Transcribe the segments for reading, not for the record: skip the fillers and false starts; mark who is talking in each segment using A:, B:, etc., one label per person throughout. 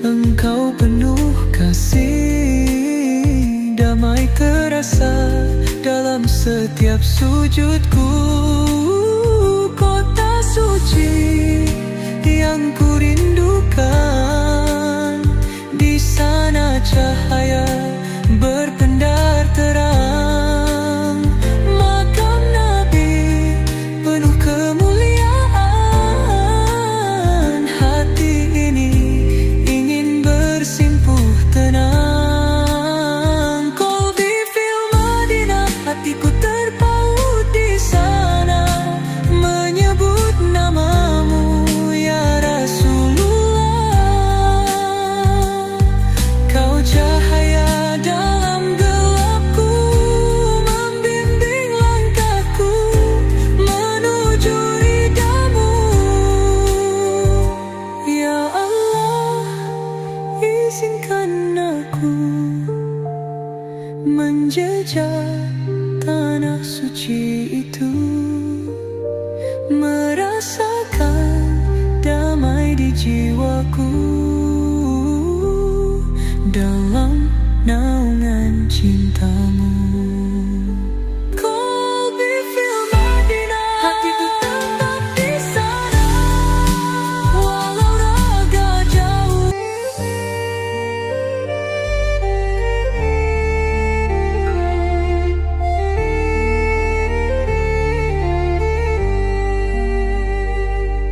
A: Engkau penuh kasih, damai terasa dalam setiap sujudku. Kota suci yang ku rindukan, di sana cahaya berpendar terang. Makam Nabi penuh kemuliaan, hati ini ingin bersimpuh tenang. Qalbi fil Madinah, hatiku terpaut di sana, menyebut namamu ya Rasulullah. Kau cahaya dalam gelapku, membimbing langkahku menuju ridhamu. Ya Allah, izinkan aku menjejak tanah suci itu, merasakan damai di jiwaku dalam naungan cintamu. Qalbi fil Madinah, hatiku tetap di sana, walau raga jauh.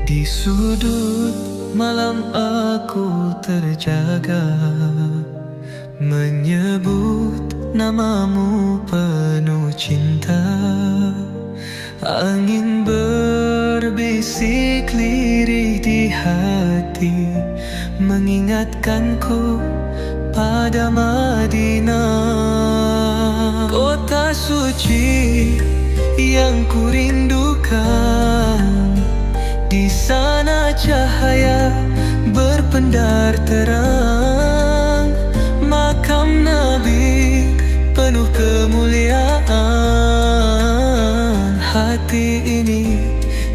A: Di sudut malam aku terjaga, menyebut namamu penuh cinta. Angin berbisik lirih di hati, mengingatkanku pada Madinah. Kota suci yang ku rindukan, di sana cahaya berpendar terang. Makam Nabi penuh kemuliaan, hati ini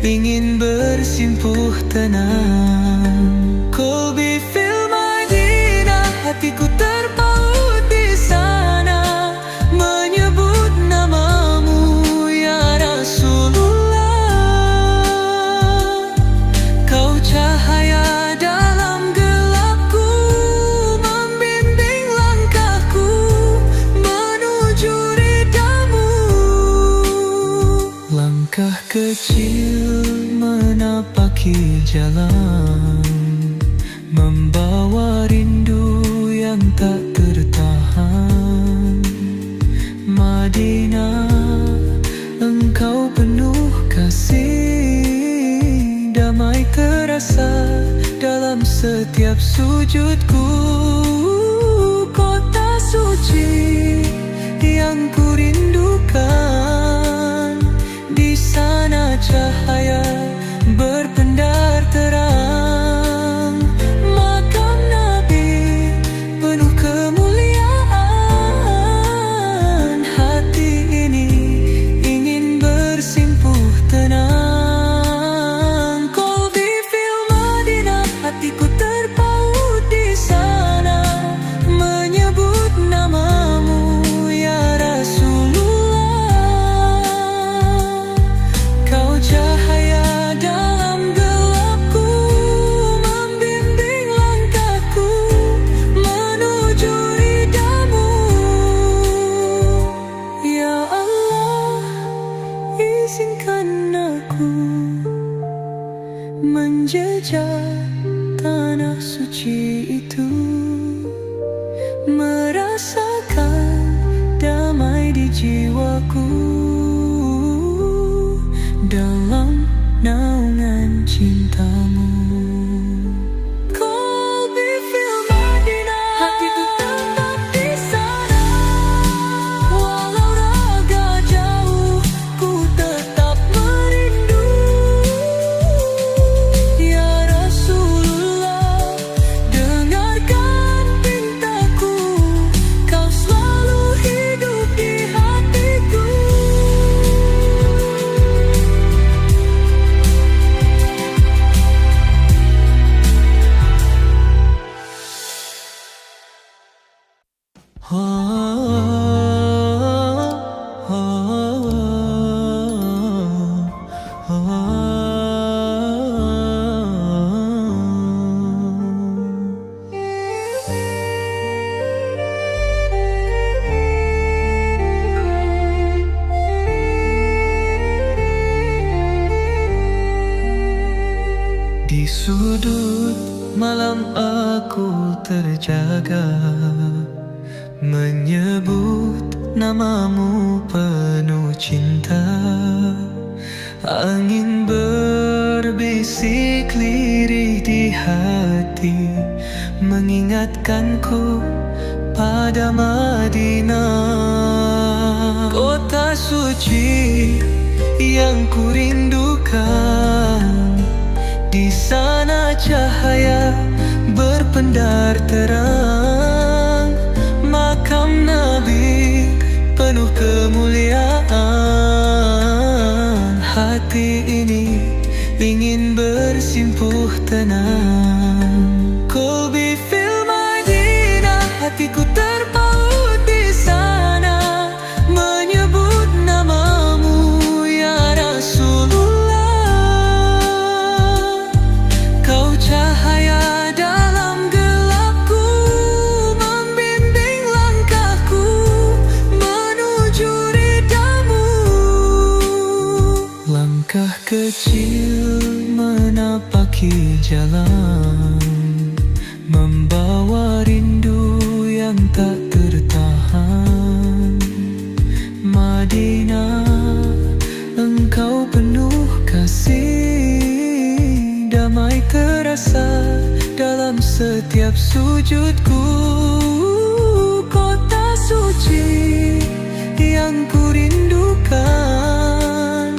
A: ingin bersimpuh tenang. Qalbi fil Madinah, hatiku terpaut di sana, menyebut namamu ya Rasulullah. Kau cahaya dalam gelapku, membimbing langkahku menuju ridhamu. Langkah kecil menapaki jalan, membawa rindu yang tak tertahan. Madinah, engkau penuh kasih, damai terasa dalam setiap sujudku. Kota suci yang ku rindukan, di sana cahaya berpendar terang. Makam Nabi penuh kemuliaan, hati ini ingin bersimpuh tenang. Qalbi fil Madinah, hatiku terpaut di sana, menyebut namamu ya Rasulullah. Kau cahaya dalam gelapku, membimbing langkahku menuju ridhamu. Ya Allah, izinkan aku menjejak tanah suci itu, merasakan damai di jiwaku dalam naungan cintamu. Qalbi fil Madinah, hatiku tetap di sana, walau raga jauh ku tetap merindu. Ya Rasulullah, dengan Di sudut malam aku terjaga, menyebut namamu penuh cinta. Angin berbisik lirih di hati, mengingatkanku pada Madinah, kota suci yang kurindukan. Di sana cahaya berpendar terang, makam Nabi penuh kemuliaan. Hati ini ingin bersimpuh tenang. Qalbi fil Madinah, hatiku terpaut di sana, menyebut namamu ya Rasulullah. Kau cahaya dalam gelapku, membimbing langkahku menuju ridhamu. Langkah kecil menapaki jalan, membawa rindu yang tak tertahan. Madinah, engkau penuh kasih, damai terasa dalam setiap sujudku. Kota suci yang kurindukan,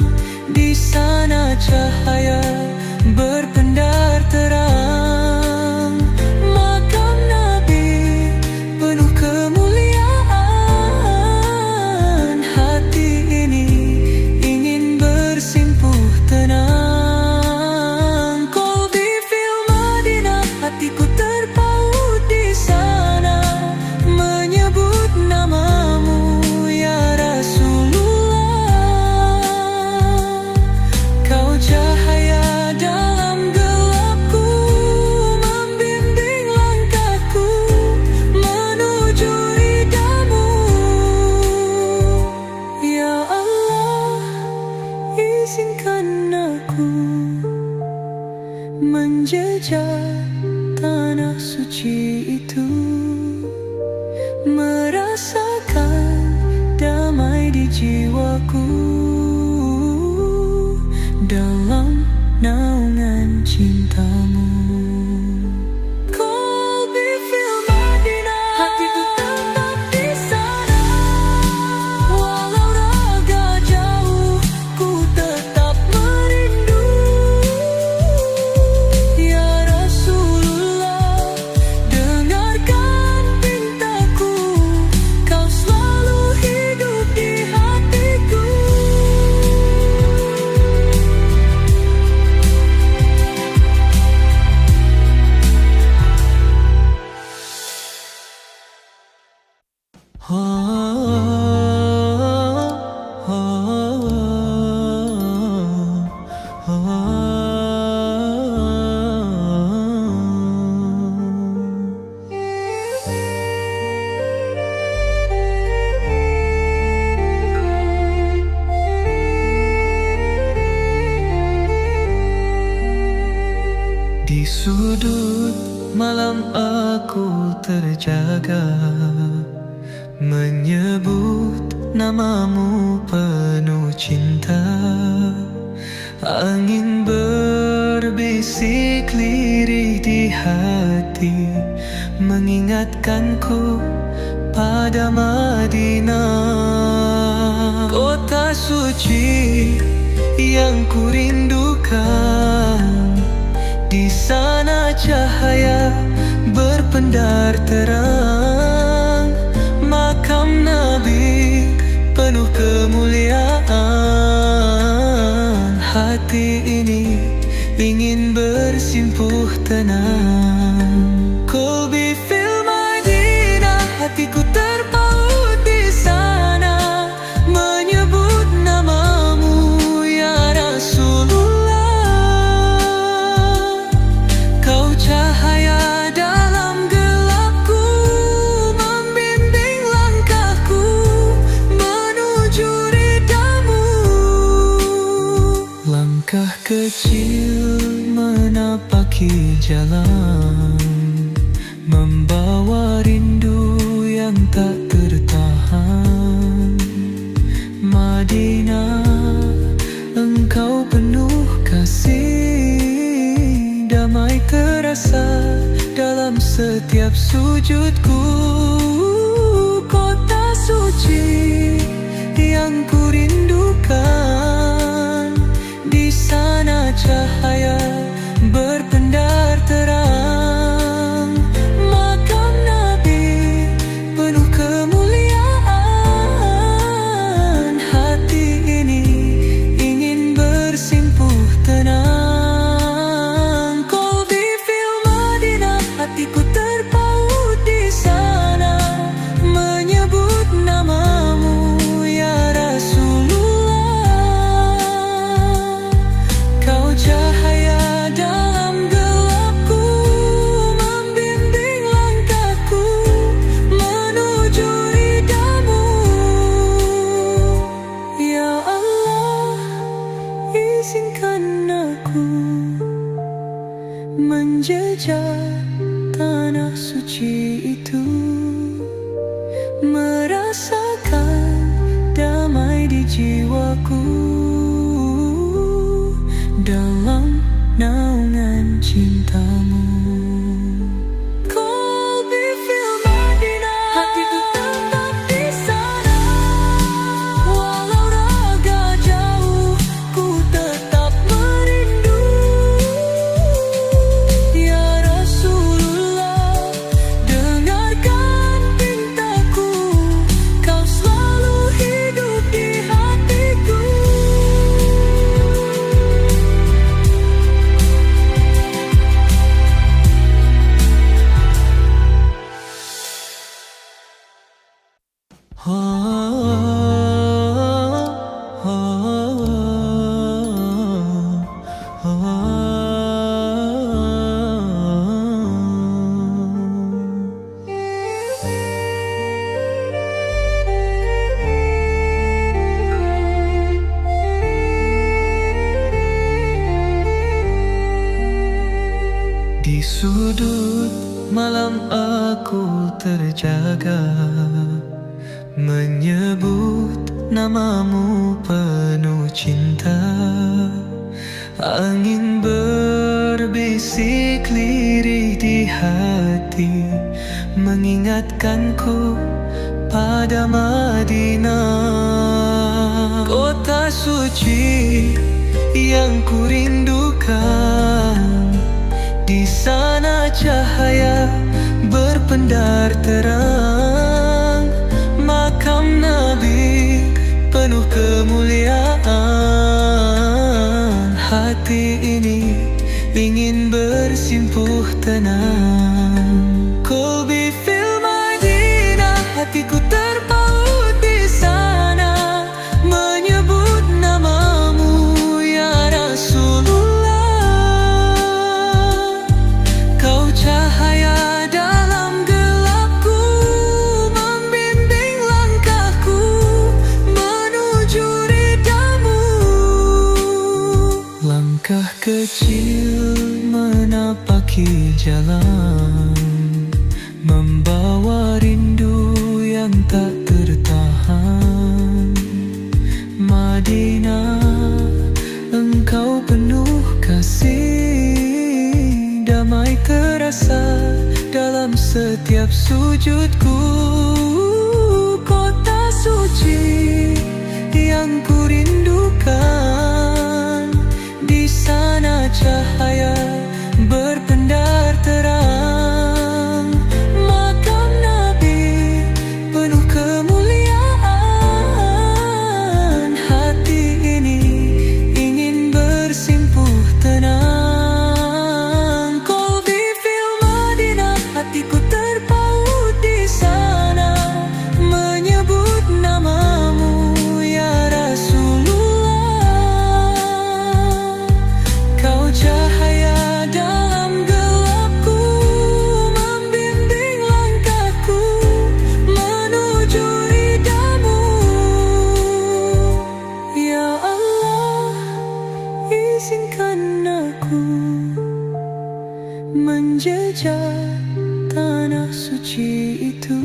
A: di sana cahaya berpendar terang, makam Nabi penuh kemuliaan. Hati ini ingin bersimpuh tenang. Qalbi fil Madinah, hatiku terpaut di sana, menyebut namamu ya Rasulullah. Kau cahaya dalam gelapku, membimbing langkahku menuju ridhamu. Ya Allah, izinkan aku menjejak tanah suci itu, merasakan damai di jiwaku dalam naungan cintamu. Qalbi fil Madinah, hatiku tetap di sana, walau raga jauh ku tetap merindu. Ya Rasulullah, dengarkan pintaku, kau selalu hidup di hatiku. Di sudut malam aku terjaga, menyebut namamu penuh cinta. Angin berbisik lirih di hati, mengingatkanku pada Madinah, kota suci yang kurindukan. Di sana cahaya berpendar terang, makam Nabi penuh kemuliaan. Hati ini ingin bersimpuh tenang. Qalbi fil Madinah, hatiku yang tak tertahan. Madinah, engkau penuh kasih, damai terasa dalam setiap sujudku. Kota suci yang ku rindukan, di sana cahaya berpendar terang. Makam Nabi penuh kemuliaan, hati ini ingin bersimpuh tenang. Qalbi fil Madinah, hatiku terpaut di sana, menyebut namamu ya Rasulullah. Kau cahaya dalam gelapku, membimbing langkahku menuju ridhamu. Ya Allah, izinkan aku menjejak tanah suci itu, merasakan damai di jiwaku dalam naungan cintamu. Qalbi fil Madinah, hatiku tetap di sana, walau raga jauh ku tetap merindu. Ya Rasulullah, dengarkan pintaku, kau selalu hidup di hatiku. Di sudut malam aku terjaga, menyebut namamu penuh cinta. Angin berbisik lirih di hati, mengingatkanku pada Madinah. Kota suci yang ku rindukan, di sana cahaya berpendar terang. Makam Nabi penuh kemuliaan, hati ini ingin bersimpuh tenang. Qalbi fil Madinah, hatiku terpaut di sana, menyebut namamu ya Rasulullah. Kau cahaya dalam gelapku, membimbing langkahku menuju ridhamu. Langkah kecil menapaki jalan, membawa rindu yang tak tertahan. Madinah, engkau penuh kasih, damai terasa dalam setiap sujudku. Kota suci yang ku rindukan, di sana cahaya berpendar terang. Makam Nabi penuh kemuliaan, hati ini ingin bersimpuh tenang. Qalbi fil Madinah, hatiku terpaut di sana, menyebut namamu ya Rasulullah. Kau cahaya dalam gelapku, membimbing langkahku menuju ridhamu. Ya Allah, izinkan aku menjejak tanah suci itu,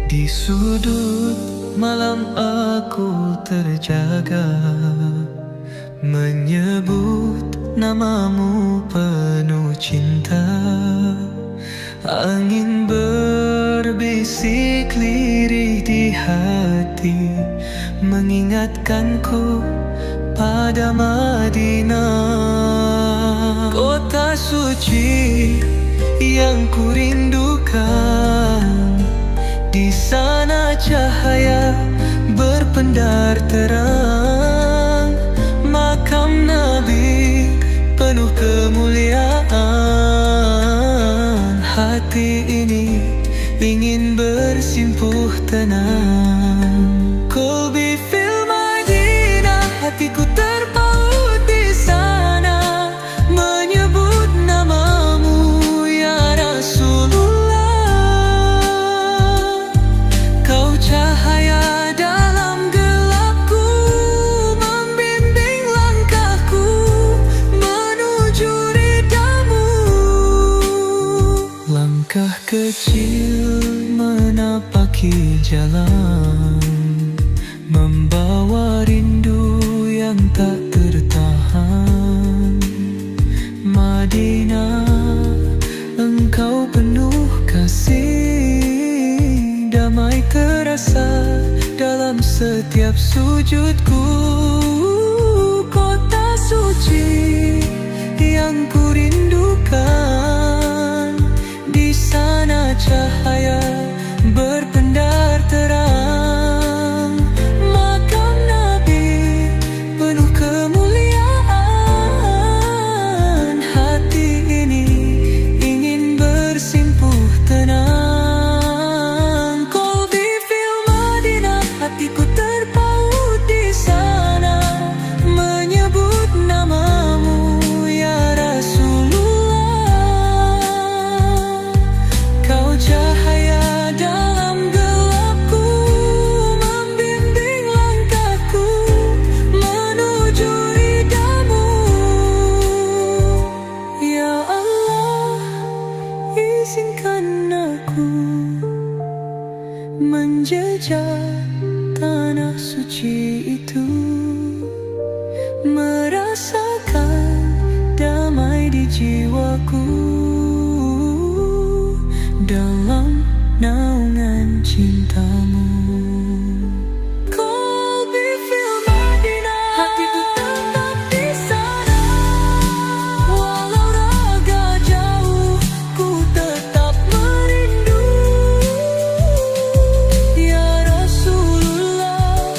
A: Di sudut malam aku terjaga, menyebut namamu penuh cinta. Angin berbisik lirih di hati, mengingatkanku pada Madinah, kota suci yang kurindukan. Di sana cahaya berpendar terang, makam Nabi penuh kemuliaan. Hati ini ingin bersimpuh tenang. Qalbi fil Madinah, hatiku terpaut di sana, menyebut namamu ya Rasulullah. Kau cahaya dalam gelapku, membimbing langkahku menuju ridhamu. Langkah kecil menapaki jalan, membawa rindu yang tak tertahan. Madinah, engkau penuh kasih, damai terasa dalam setiap sujudku. Kota suci yang kurindukan, di sana cahaya berpendar terang, makam Nabi penuh kemuliaan. Hati ini ingin bersimpuh tenang. Qalbi fil Madinah, hatiku terpaut di sana, menyebut namamu ya Rasulullah. Kau cahaya dalam gelapku, membimbing langkahku menuju ridhamu. Ya Allah, izinkan aku menjejak tanah suci itu, merasakan damai di jiwaku dalam naungan cintamu. Qalbi fil Madinah, hatiku tetap di sana, walau raga jauh ku tetap merindu. Ya Rasulullah,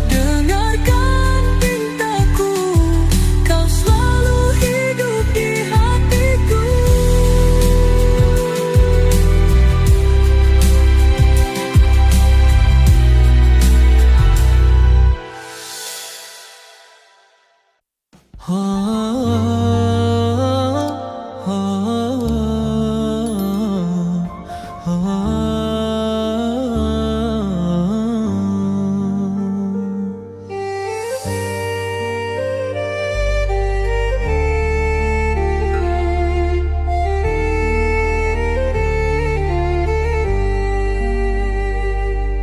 A: dengarkan pintaku, kau selalu hidup di hatiku.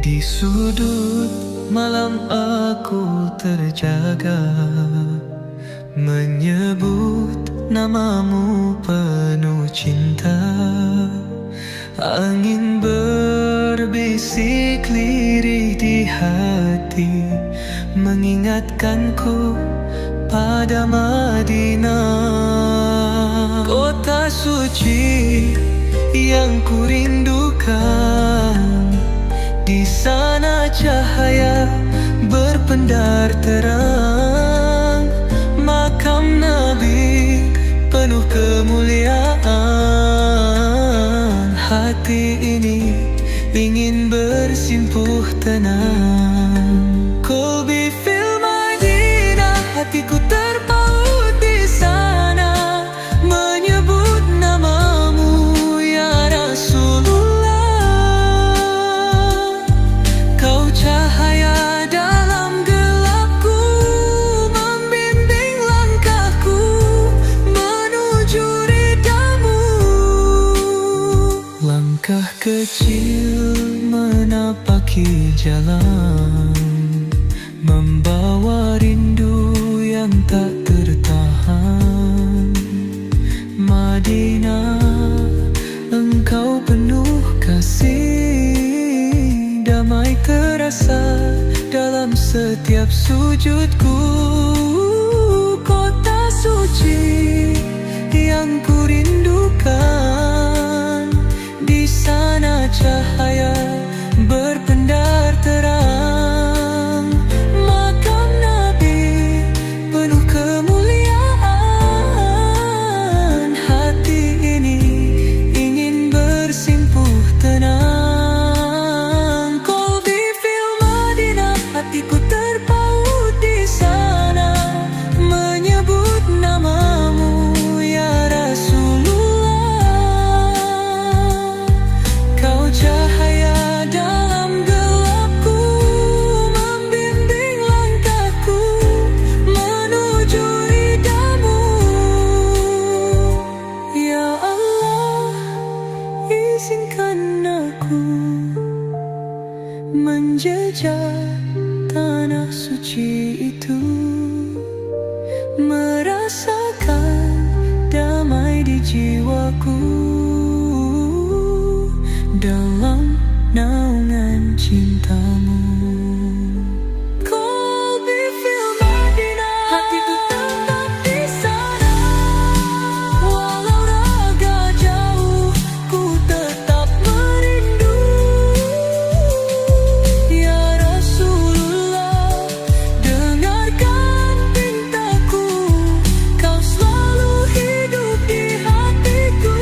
A: Di sudut malam aku terjaga, menyebut namamu penuh cinta. Angin berbisik lirih di hati, mengingatkanku pada Madinah, kota suci yang kurindukan. Di sana cahaya berpendar terang, makam Nabi penuh kemuliaan. Hati ini ingin bersimpuh tenang. Qalbi fil Madinah, hatiku terpaut menapaki jalan, membawa rindu yang tak tertahan. Madinah, engkau penuh kasih, damai terasa dalam setiap sujudku. Kota suci yang ku rindukan, di sana cahaya berpendar terang. Makam Nabi penuh kemuliaan, hati ini ingin bersimpuh tenang. Qalbi fil Madinah, hatiku terpaut di sana, menyebut namamu ya Rasulullah. Kau cahaya dalam gelapku, membimbing langkahku menuju ridhamu. Ya Allah, izinkan aku menjejak tanah suci itu, merasakan damai di jiwaku dalam naungan cintamu. Qalbi fil Madinah, hatiku tetap di sana, walau raga jauh ku tetap merindu. Ya Rasulullah, dengarkan pintaku, kau selalu hidup di hatiku.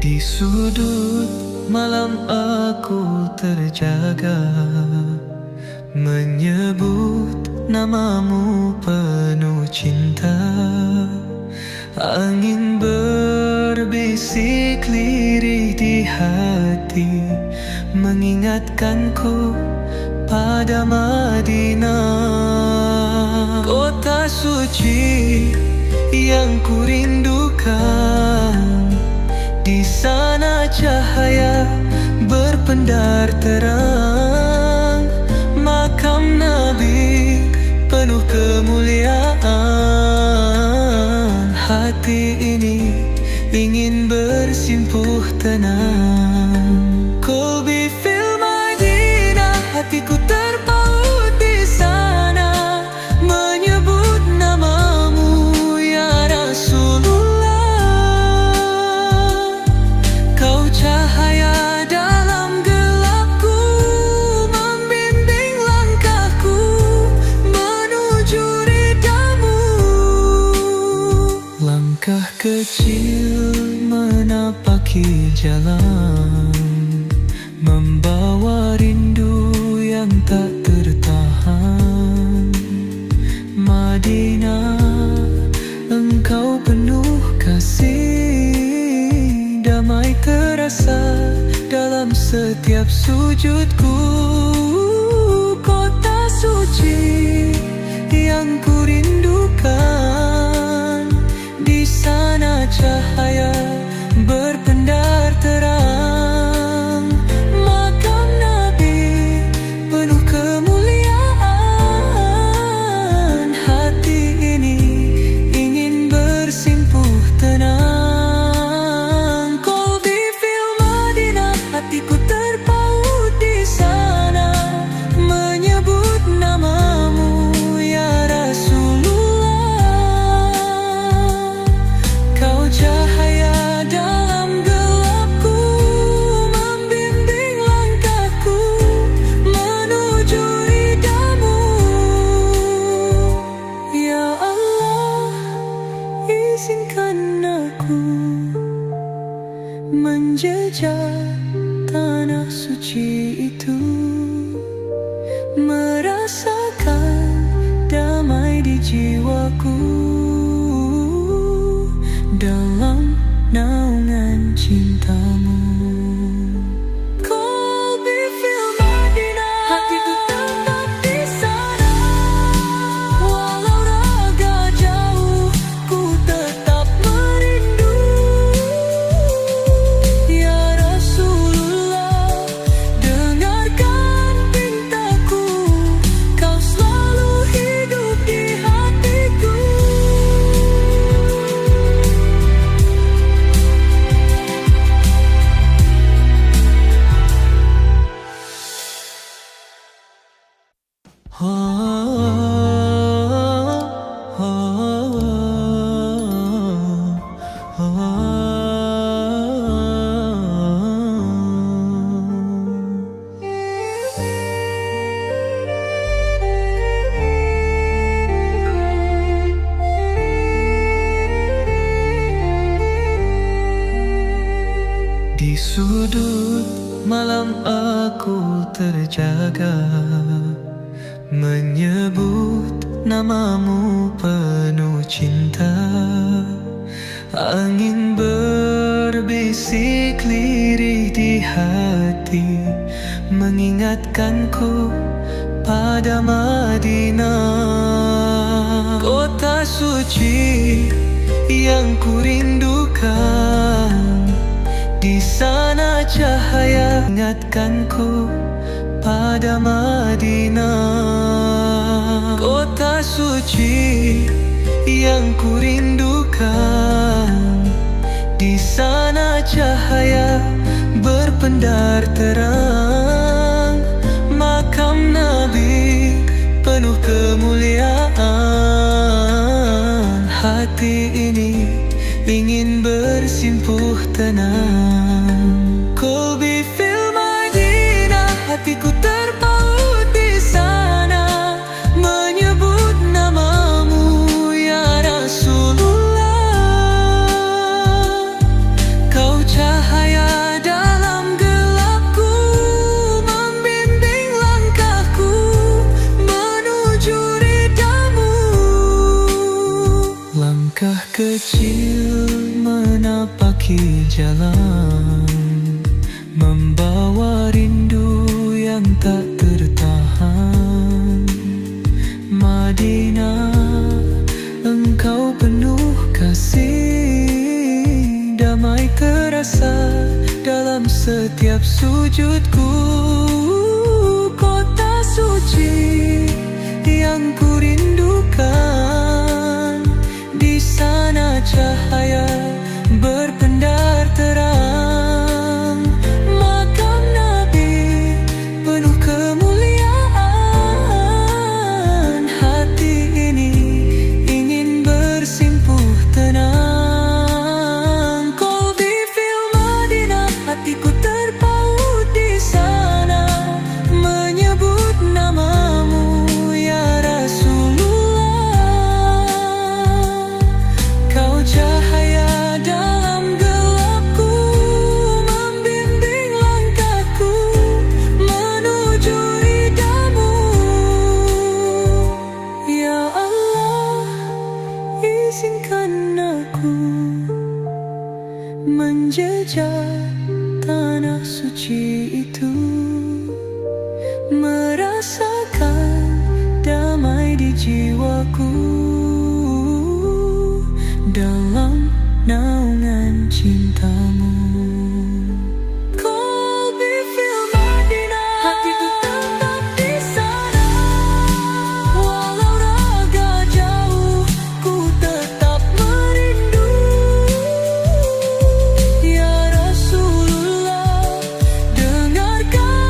A: Di sudut malam aku terjaga, menyebut namamu penuh cinta. Angin berbisik lirih di hati, mengingatkanku pada Madinah. Kota suci yang ku rindukan, di sana cahaya berpendar terang. Makam Nabi penuh kemuliaan, hati ini ingin bersimpuh tenang. Qalbi fil Madinah, hatiku terpaut di sana, menyebut namamu ya Rasulullah. Kau cahaya dalam gelapku, membimbing langkahku menuju ridhamu. Langkah kecil menapaki jalan, membawa rindu yang tak tertahan. Madinah, engkau penuh kasih, damai terasa dalam setiap sujudku. Kota suci yang ku rindukan, di sana cahaya berpendar terang. Makam Nabi penuh kemuliaan, hati ini ingin bersimpuh tenang. Qalbi fil Madinah, hatiku terpaut di sana, tanah suci itu, merasakan damai di jiwaku dalam naungan cintamu. Qalbi fil Madinah, hatiku tetap di sana. Walau raga jauh, ku tetap merindu. Ya Rasulullah, dengarkan pintaku, kau selalu hidup di hatiku. Di sudut malam aku terjaga, menyebut namamu penuh cinta. Angin berbisik lirih di hati, mengingatkanku pada Madinah, kota suci yang kurindukan. Di sana cahaya ingatkanku pada Madinah, kota suci yang kurindukan. Di sana cahaya berpendar terang, makam Nabi penuh kemuliaan. Hati ini ingin bersimpuh tenang. Qalbi fil Madinah, hatiku terpaut di sana, menyebut namamu ya Rasulullah. Kau cahaya dalam gelapku, membimbing langkahku menuju ridhamu. Langkah kecil menapaki jalan, membawa rindu yang tak tertahan. Madinah, engkau penuh kasih, damai terasa dalam setiap sujudku. Kota suci yang kurindukan, di sana cahaya berpendar terang, makam Nabi penuh kemuliaan. Hati ini ingin bersimpuh tenang. Qalbi fil Madinah, hatiku terpaut di sana, menyebut namamu ya Rasulullah. Kau cahaya dalam gelapku, membimbing langkahku menuju ridhamu. Ya Allah, izinkan aku menjejak tanah suci itu, merasakan damai di jiwaku dalam naungan cintamu. Qalbi fil Madinah, hatiku tetap di sana. Walau raga jauh, ku tetap merindu. Ya Rasulullah, dengarkan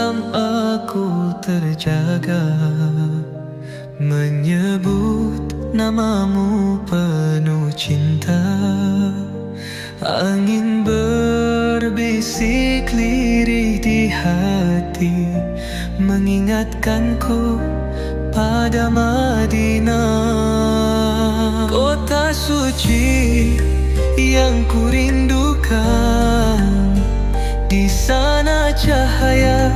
A: malam aku terjaga, menyebut namamu penuh cinta. Angin berbisik lirih di hati, mengingatkanku pada Madinah, kota suci yang kurindukan. Di sana cahaya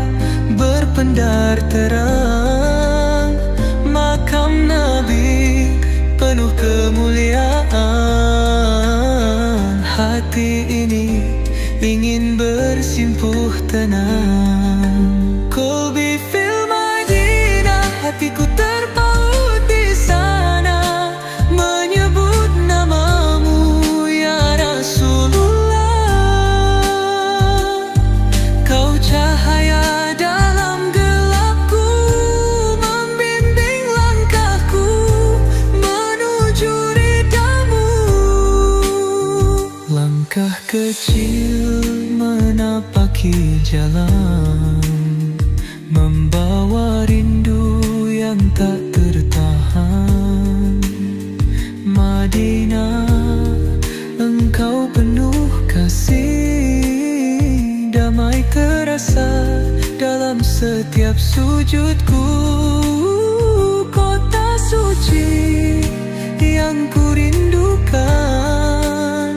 A: berpendar terang, makam Nabi penuh kemuliaan. Hati ini ingin bersimpuh tenang. Qalbi fil Madinah, hatiku terpaut di sana, menyebut namamu ya Rasulullah. Kau cahaya dalam gelapku, membimbing langkahku menuju ridhamu. Langkah kecil menapaki jalan, membawa rindu yang tak tertahan. Madinah, engkau penuh kasih, damai terasa dalam setiap sujudku. Kota suci yang kurindukan,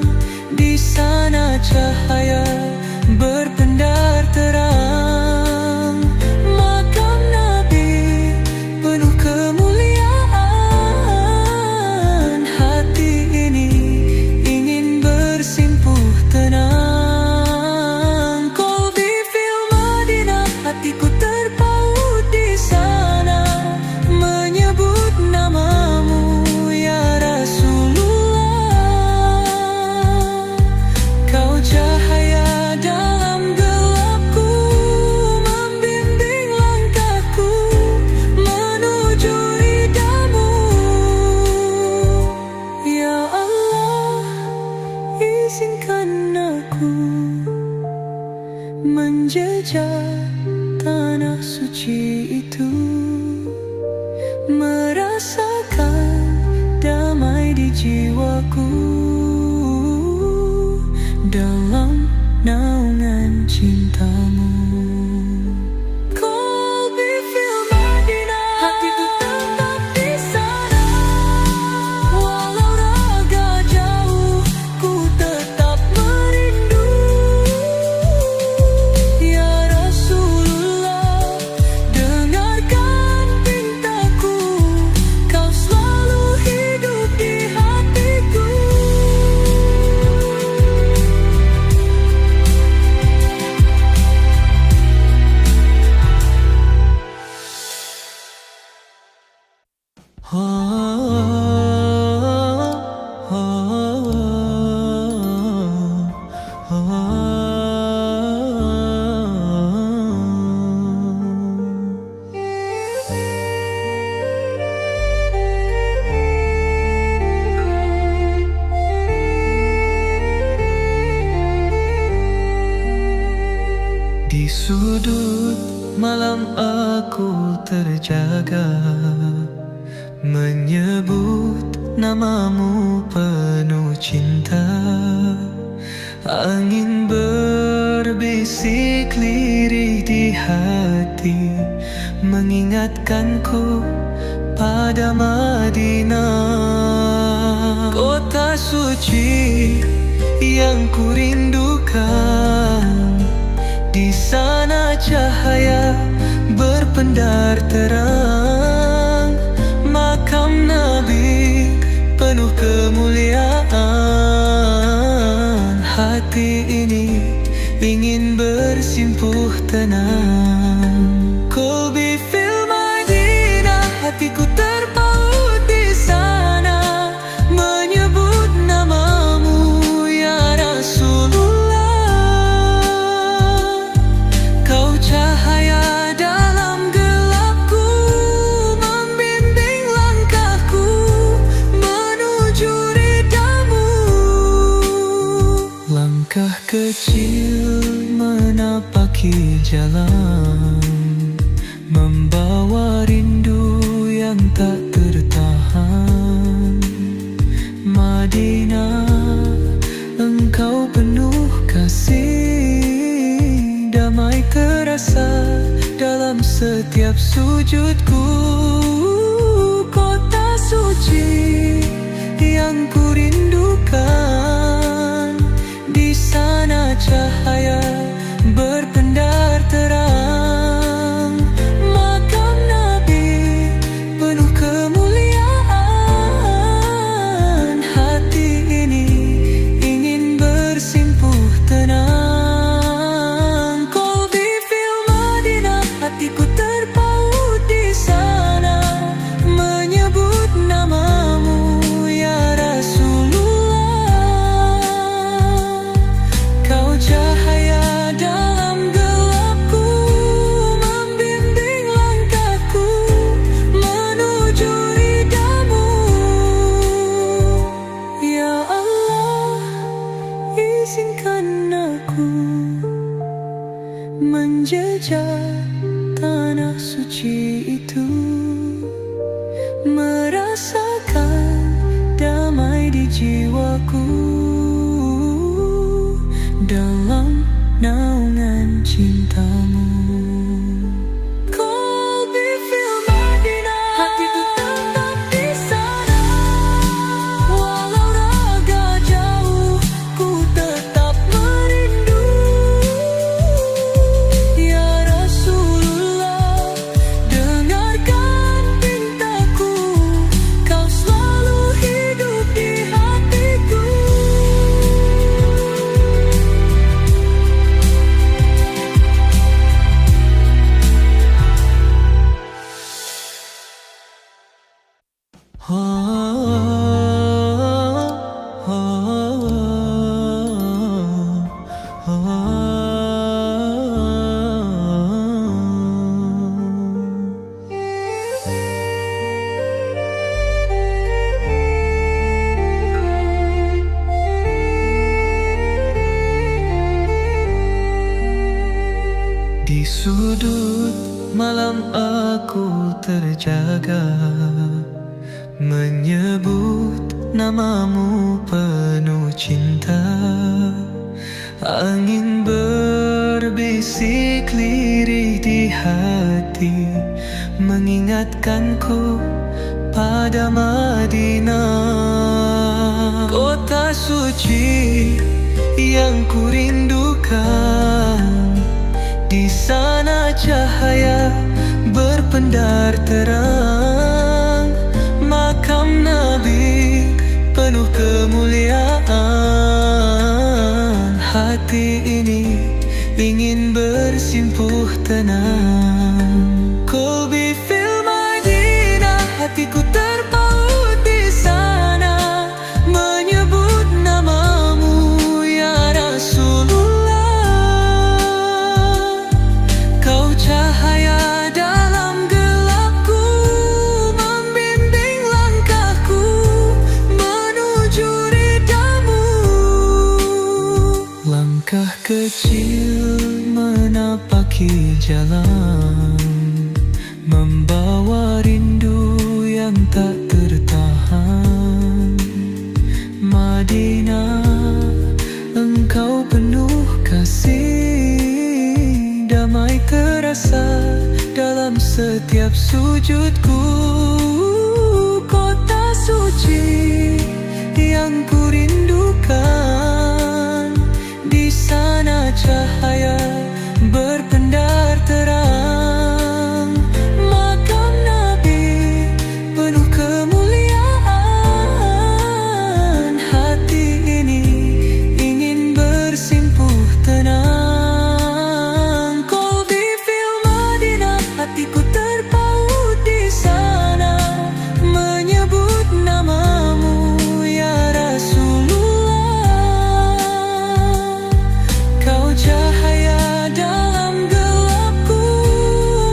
A: di sana cahaya berpendar terang, makam Nabi penuh kemuliaan. Hati ini ingin bersimpuh tenang. Qalbi fil Madinah, hatiku terpaut di sana, menyebut namamu ya Rasulullah. Kau cahaya dalam gelapku, membimbing langkahku menuju ridhamu. Ya Allah, izinkan aku menjejak tanah suci itu, merasakan damai di jiwaku dalam naungan cintamu. Qalbi fil Madinah, hatiku tetap di sana, walau raga jauh ku tetap merindu. Ya Rasulullah, dengarkan pintaku, kau selalu hidup di hatiku. Di sudut malam aku terjaga, menyebut namamu penuh cinta. Angin berbisik lirih di hati, mengingatkanku pada Madinah, kota suci yang kurindukan. Di sana cahaya berpendar terang, makam Nabi penuh kemuliaan. Hati ini ingin bersimpuh tenang. Qalbi fil Madinah, hatiku terpaut di sana, menyebut namamu ya Rasulullah. Kau cahaya dalam gelapku, terasa dalam setiap sujudku. Kota suci yang kurindukan, di sana cahaya berpendar terang. Makam Nabi penuh kemuliaan, hati ini ingin bersimpuh tenang. Qalbi fil Madinah, hatiku terpaut di sana, menyebut namamu ya Rasulullah. Kau cahaya dalam gelapku, membimbing langkahku menuju ridhamu. Ya Allah, izinkan aku menjejak tanah suci itu, merasakan damai di jiwaku dalam naungan cintamu. Qalbi fil Madinah, hatiku tetap di sana, walau raga jauh ku tetap merindu. Ya Rasulullah, dengarkan pintaku, kau selalu hidup di hatiku. Di sudut malam aku terjaga, menyebut namamu penuh cinta. Angin berbisik lirih di hati, mengingatkanku pada Madinah. Kota suci yang kurindukan, di sana cahaya berpendar terang. Makam Nabi penuh kemuliaan, hati ini ingin bersimpuh tenang. Qalbi fil Madinah, hatiku terpaut di sana, menyebut namamu ya Rasulullah. Kau cahaya dalam gelapku, membimbing langkahku menuju ridhamu. Langkah kecil menapaki jalan, membawa rindu yang tak tertahan. Madinah, engkau penuh kasih, damai terasa dalam setiap sujudku. Kota suci yang kurindukan, di sana cahaya berpendar terang. Makam Nabi penuh kemuliaan, hati ini ingin bersimpuh tenang. Qalbi fil Madinah, hatiku terpaut di sana, menyebut namamu ya Rasulullah. Kau cahaya dalam gelapku,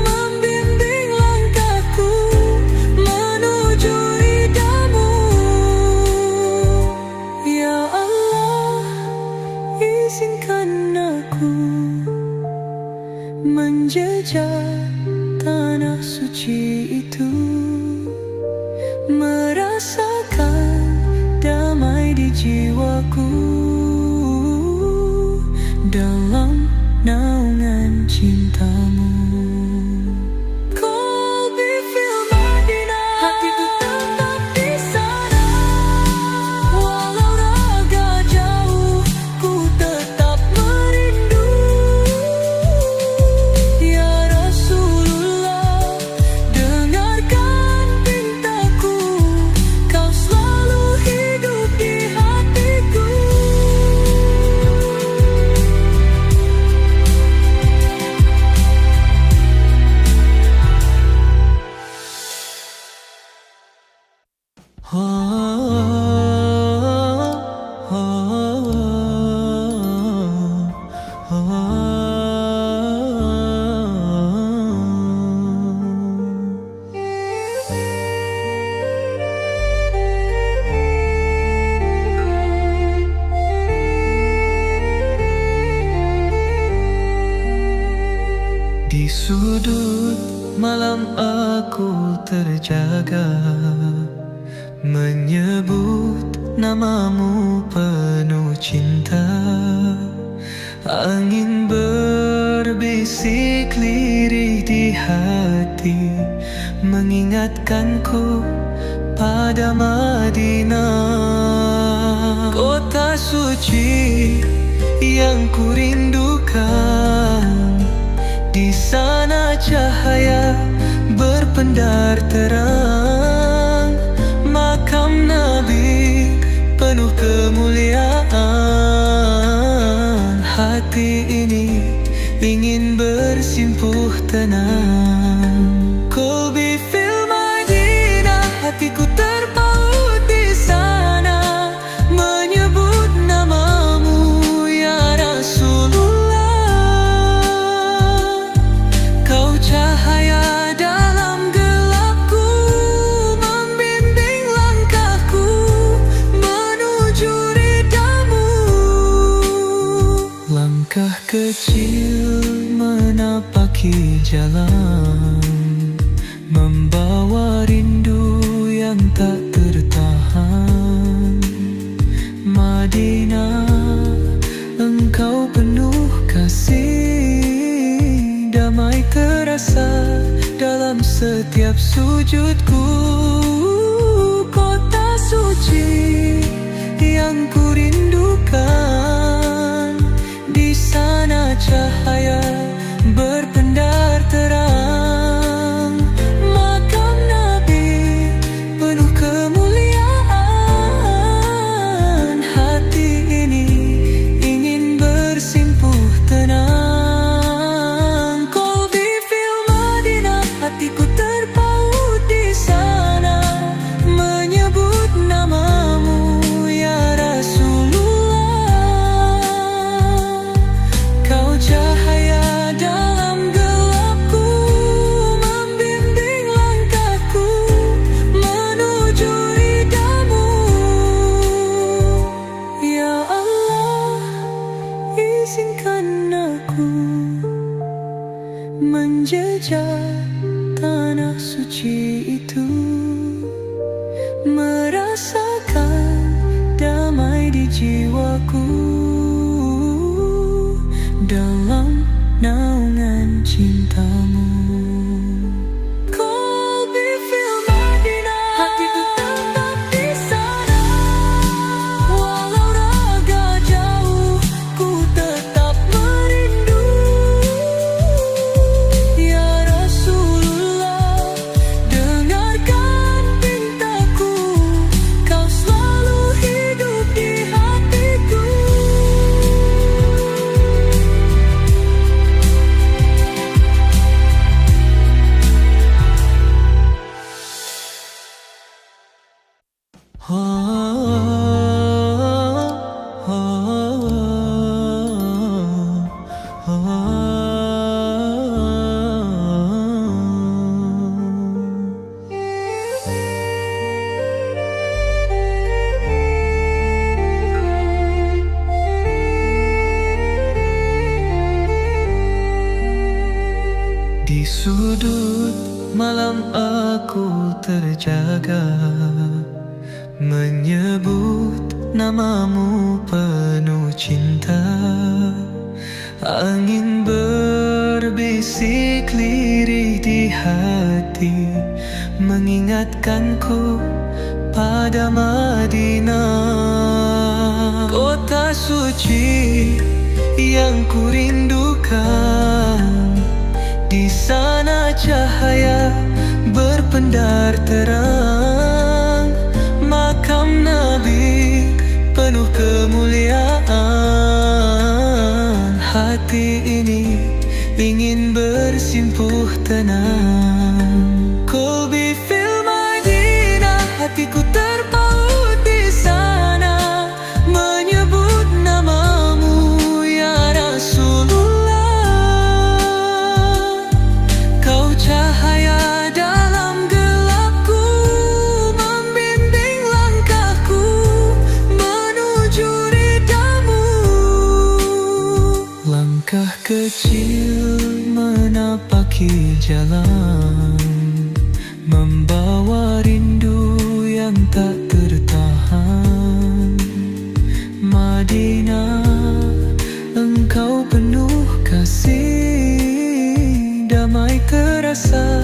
A: membimbing langkahku menuju ridhamu. Ya Allah, izinkan aku menjejak tanah suci itu, merasakan damai di jiwaku dalam naungan cintamu. Di sudut malam aku terjaga, menyebut namamu penuh cinta. Angin berbisik lirih di hati, mengingatkanku pada Madinah, kota suci yang kurindukan. Di sana cahaya berpendar terang, makam Nabi penuh kemuliaan. Hati ini ingin bersimpuh tenang. Qalbi fil Madinah, hatiku terpaut di sana, menyebut namamu ya Rasulullah. Kau cahaya dalam gelapku, membimbing langkahku menuju ridhamu. Langkah kecil menapaki jalan, membawa rindu yang tak tertahan. Madinah, engkau penuh kasih, damai terasa dalam setiap sujudku. Kota suci yang kurindukan, di sana cahaya berpendar terang, makam Nabi penuh kemuliaan. Hati ini ingin bersimpuh tenang. Qalbi fil Madinah, hatiku terpaut di sana, menyebut namamu ya Rasulullah. Kau cahaya dalam gelapku, membimbing langkahku menuju ridhamu. Ya Allah, izinkan aku menjejak tanah suci itu, merasakan damai di jiwaku dalam naungan cintamu. Qalbi fil Madinah, hatiku tetap di sana, walau raga jauh ku tetap merindu. Ya Rasulullah, dengarkan pintaku, kau selalu hidup di hatiku. Di sudut malam aku terjaga, menyebut namamu penuh cinta. Angin berbisik lirih di hati, mengingatkanku pada Madinah, kota suci yang kurindukan. Di sana cahaya berpendar terang, makam Nabi penuh kemuliaan. Hati ini ingin bersimpuh tenang. Qalbi fil Madinah, hatiku terpaut di sana, menyebut namamu ya Rasulullah. Kau cahaya dalam gelapku, membimbing langkahku menuju ridhamu. Langkah kecil menapaki menapaki jalan, membawa rindu yang tak tertahan. Madinah, engkau penuh kasih, damai terasa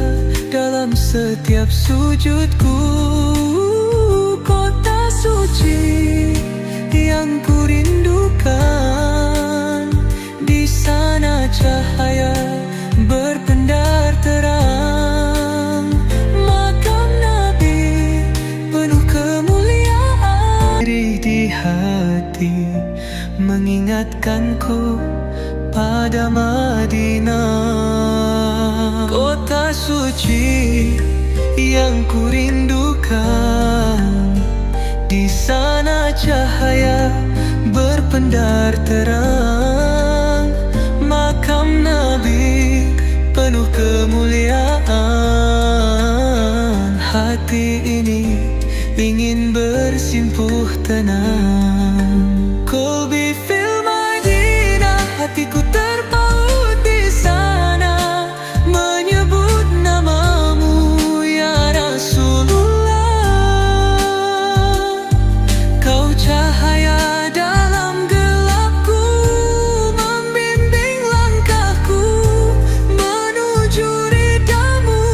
A: dalam setiap sujudku. Kota suci yang ku rindukan, di sana cahaya berpendar terang. Makam Nabi penuh kemuliaan, diri di hati mengingatkanku pada Madinah. Kota suci yang ku rindukan, di sana cahaya berpendar terang. Makam Nabi penuh kemuliaan, hati ini ingin bersimpuh tenang. Qalbi fil Madinah, hatiku terpaut di sana, menyebut namamu ya Rasulullah. Kau cahaya dalam gelapku, membimbing langkahku menuju ridhamu.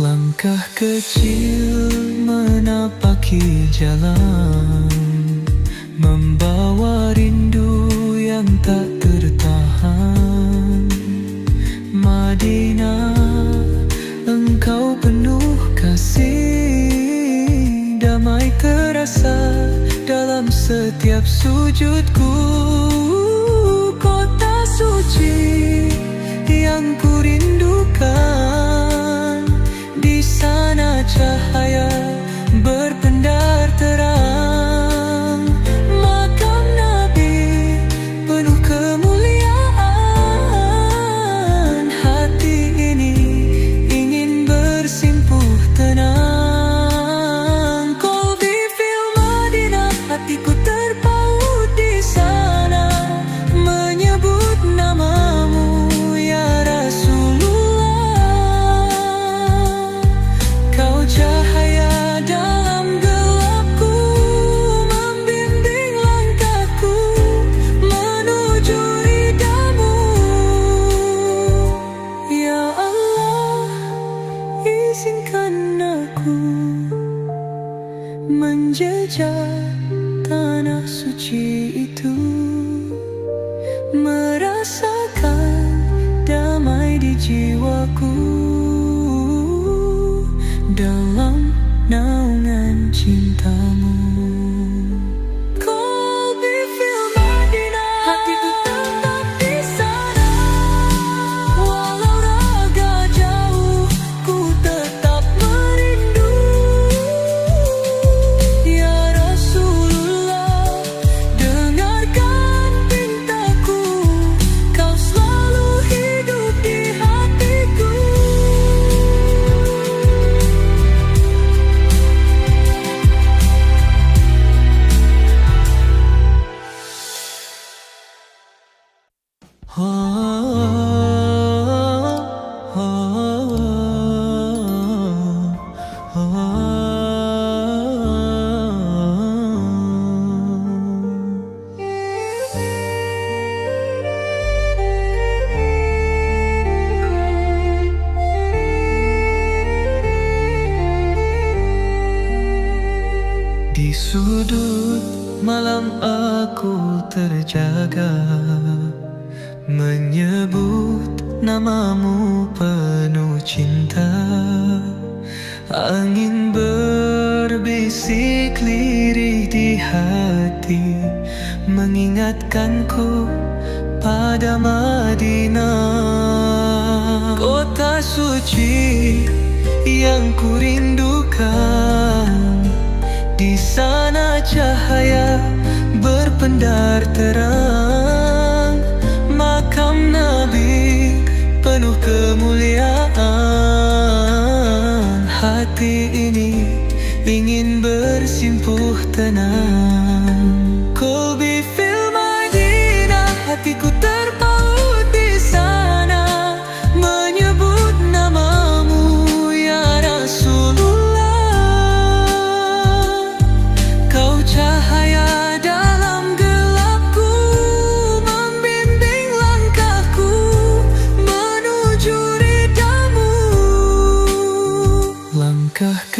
A: Langkah kecil menapaki jalan, membawa rindu yang tak tertahan. Madinah, engkau penuh kasih, damai terasa dalam setiap sujudku. Kota suci yang ku rindukan, di sana cahaya berpendar terang. Makam Nabi penuh kemuliaan, hati ini ingin bersimpuh tenang. Qalbi fil Madinah, hatiku terpaut di sana, menyebut namamu ya Rasulullah. Kau cahaya dalam gelapku, membimbing langkahku menuju ridhamu. Ya Allah, izinkan aku menjejak tanah suci itu, merasakan damai di jiwaku dalam naungan cintamu. Qalbi fil Madinah, hatiku tetap di sana, walau raga jauh ku tetap merindu. Ya Rasulullah, dengarkan pintaku, kau selalu hidup di hatiku. Di sudut malam aku terjaga, menyebut namamu penuh cinta. Angin berbisik lirih di hati, mengingatkanku pada Madinah. Kota suci yang ku rindukan, di sana cahaya berpendar terang. Makam Nabi penuh kemuliaan, hati ini ingin bersimpuh tenang. Qalbi fil Madinah, hatiku terpaut di sana,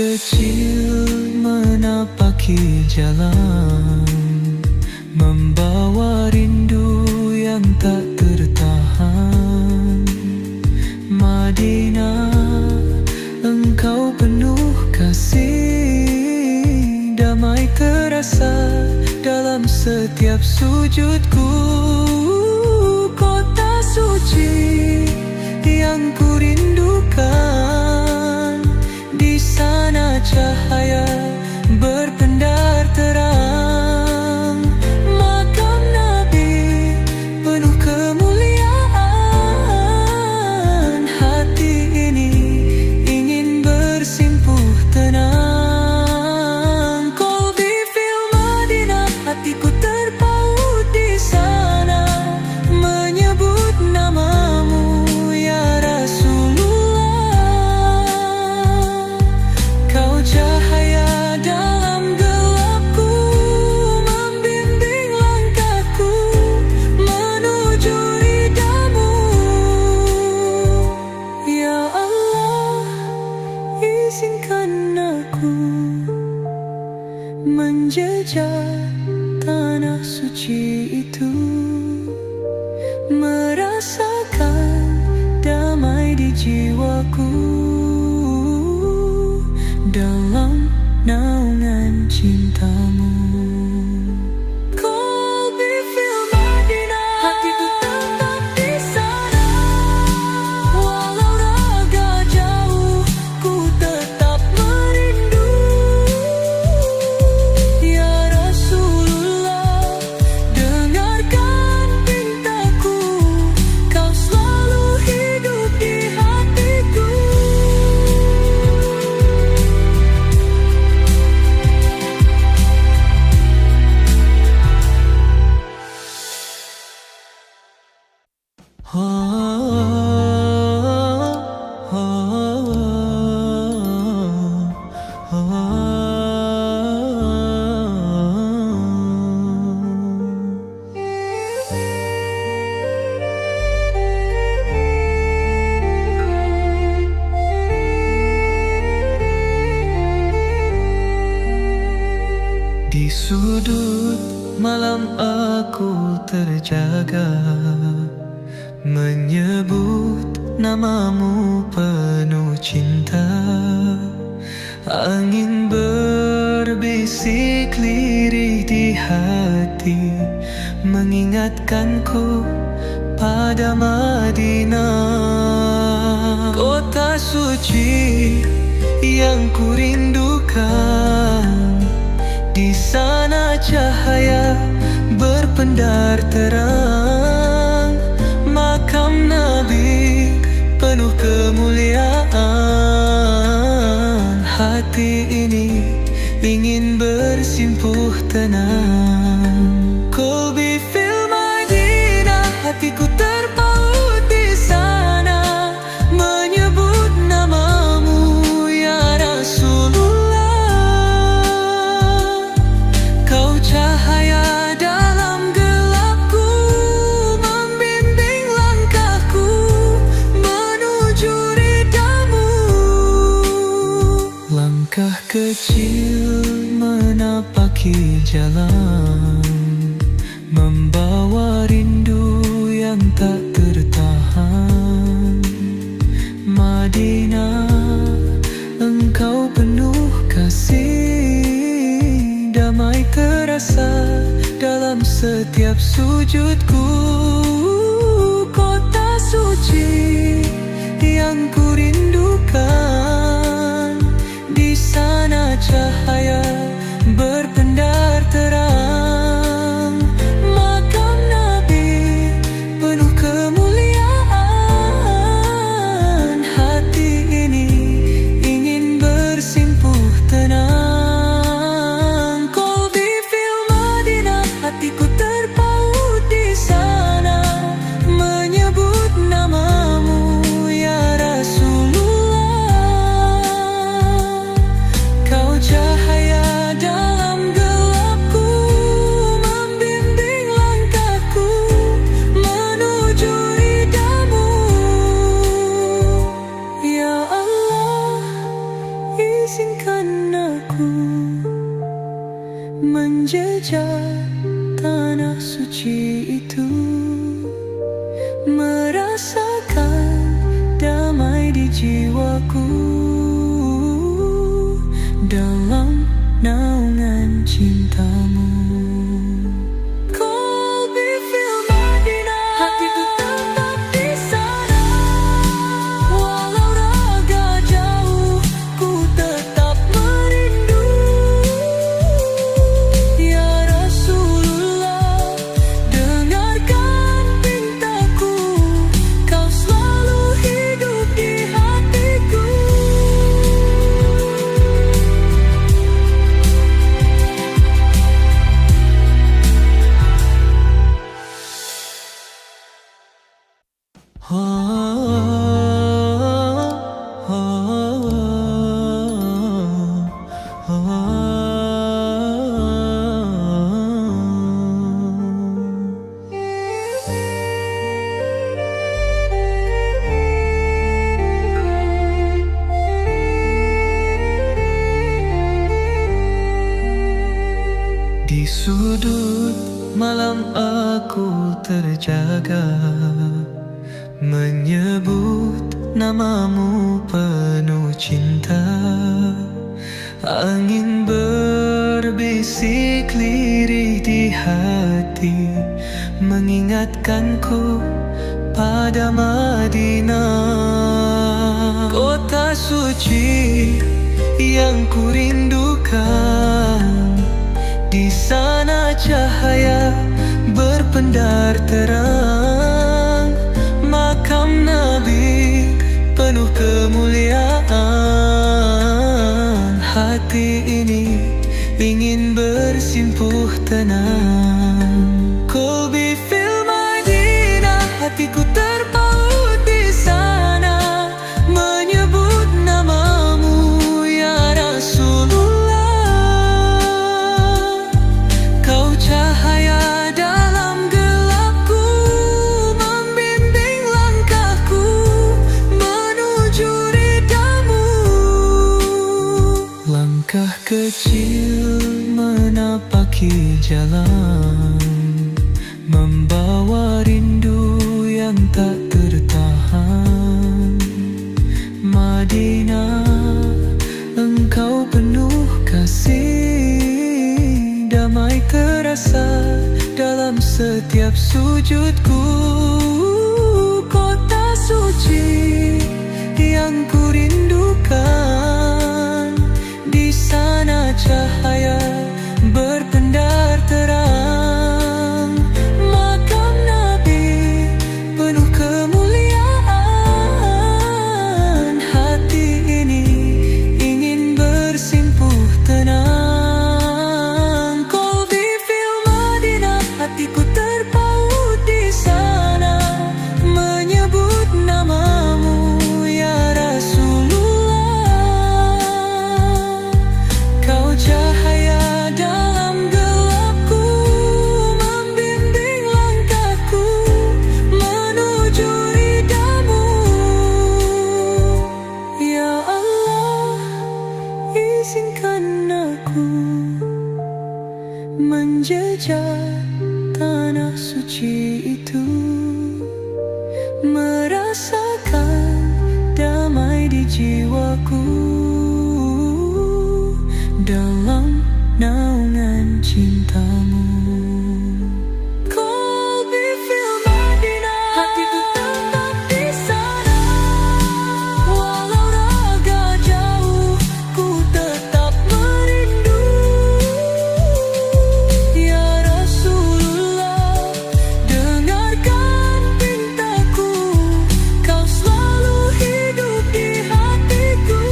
A: kecil menapaki jalan, membawa rindu yang tak tertahan. Madinah, engkau penuh kasih, damai terasa dalam setiap sujudku. Kota suci yang ku rindukan, di sana cahaya berpendar terang. Makam Nabi penuh kemuliaan, hati ini ingin bersimpuh tenang. Qalbi fil Madinah, hatiku terpaut di sana, menyebut namamu ya Rasulullah. Kau cahaya dalam gelapku, membimbing langkahku menuju ridhamu. Ya Allah, izinkan aku menjejak tanah suci itu, merasakan damai di jiwaku dalam naungan cintamu. Qalbi fil Madinah, hatiku tetap di sana, walau raga jauh ku tetap merindu. Ya Rasulullah, dengarkan pintaku, kau selalu hidup di hatiku. Di sudut malam aku terjaga, menyebut namamu penuh cinta. Angin berbisik lirih di hati, mengingatkanku pada Madinah. Kota suci yang ku rindukan, di sana cahaya berpendar terang. Makam Nabi penuh kemuliaan, hati ini ingin bersimpuh tenang. Qalbi fil Madinah, hatiku terpaut di sana, menyebut namamu ya Rasulullah. Kau cahaya dalam gelapku, membimbing langkahku menuju ridhamu. Langkah kecil menapaki jalan, membawa rindu yang tak tertahan. Madinah, engkau penuh kasih, damai terasa dalam setiap sujudku. Kota suci yang ku rindukan, di sana cahaya berpendar terang. Makam Nabi penuh kemuliaan, hati ini ingin bersimpuh tenang. Qalbi fil Madinah, hatiku terpaut di sana, menyebut namamu ya Rasulullah. Kau cahaya jiwaku dalam naungan cintamu. Kolbi fil Madinah, hatiku tetap di sana. Walau raga jauh, ku tetap merindu. Ya Rasulullah, dengarkan pintaku, kau selalu hidup di hatiku. Di sudut malam aku terjaga, menyebut namamu penuh cinta. Angin berbisik lirih di hati, mengingatkanku pada Madinah, kota suci yang kurindukan. Di sana cahaya berpendar terang, makam Nabi penuh kemuliaan. Hati ini ingin bersimpuh tenang. Kolbi fil Madinah, hatiku terpaut di sana, menyebut namamu ya Rasulullah. Kau cahaya dalam gelapku, membimbing langkahku menuju ridhamu. Langkah kecil menapaki jalan, membawa rindu yang tak tertahan. Madinah, engkau penuh kasih, damai terasa dalam setiap sujudku. Kota suci yang kurindukan, di sana cahaya berpendar terang, makam Nabi penuh kemuliaan. Hati ini ingin bersimpuh tenang. Kolbi fil Madinah, hatiku terpaut di sana, menyebut namamu ya Rasulullah. Kau cahaya dalam gelapku, membimbing langkahku menuju ridhamu. Ya Allah, izinkan aku menjejak tanah suci itu, merasakan damai di jiwaku dalam naungan cintamu. Kolbi fil Madinah, hatiku tetap di sana. Walau raga jauh, ku tetap merindu. Ya Rasulullah, dengarkan pintaku, kau selalu hidup di hatiku.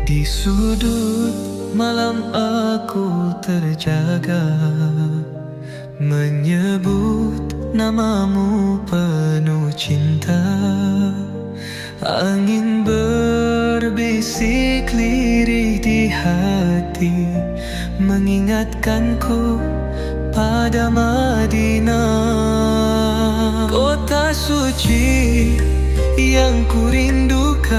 A: Di sudut malam aku terjaga, menyebut namamu penuh cinta. Angin berbisik lirih di hati, mengingatkanku pada Madinah, kota suci yang kurindukan.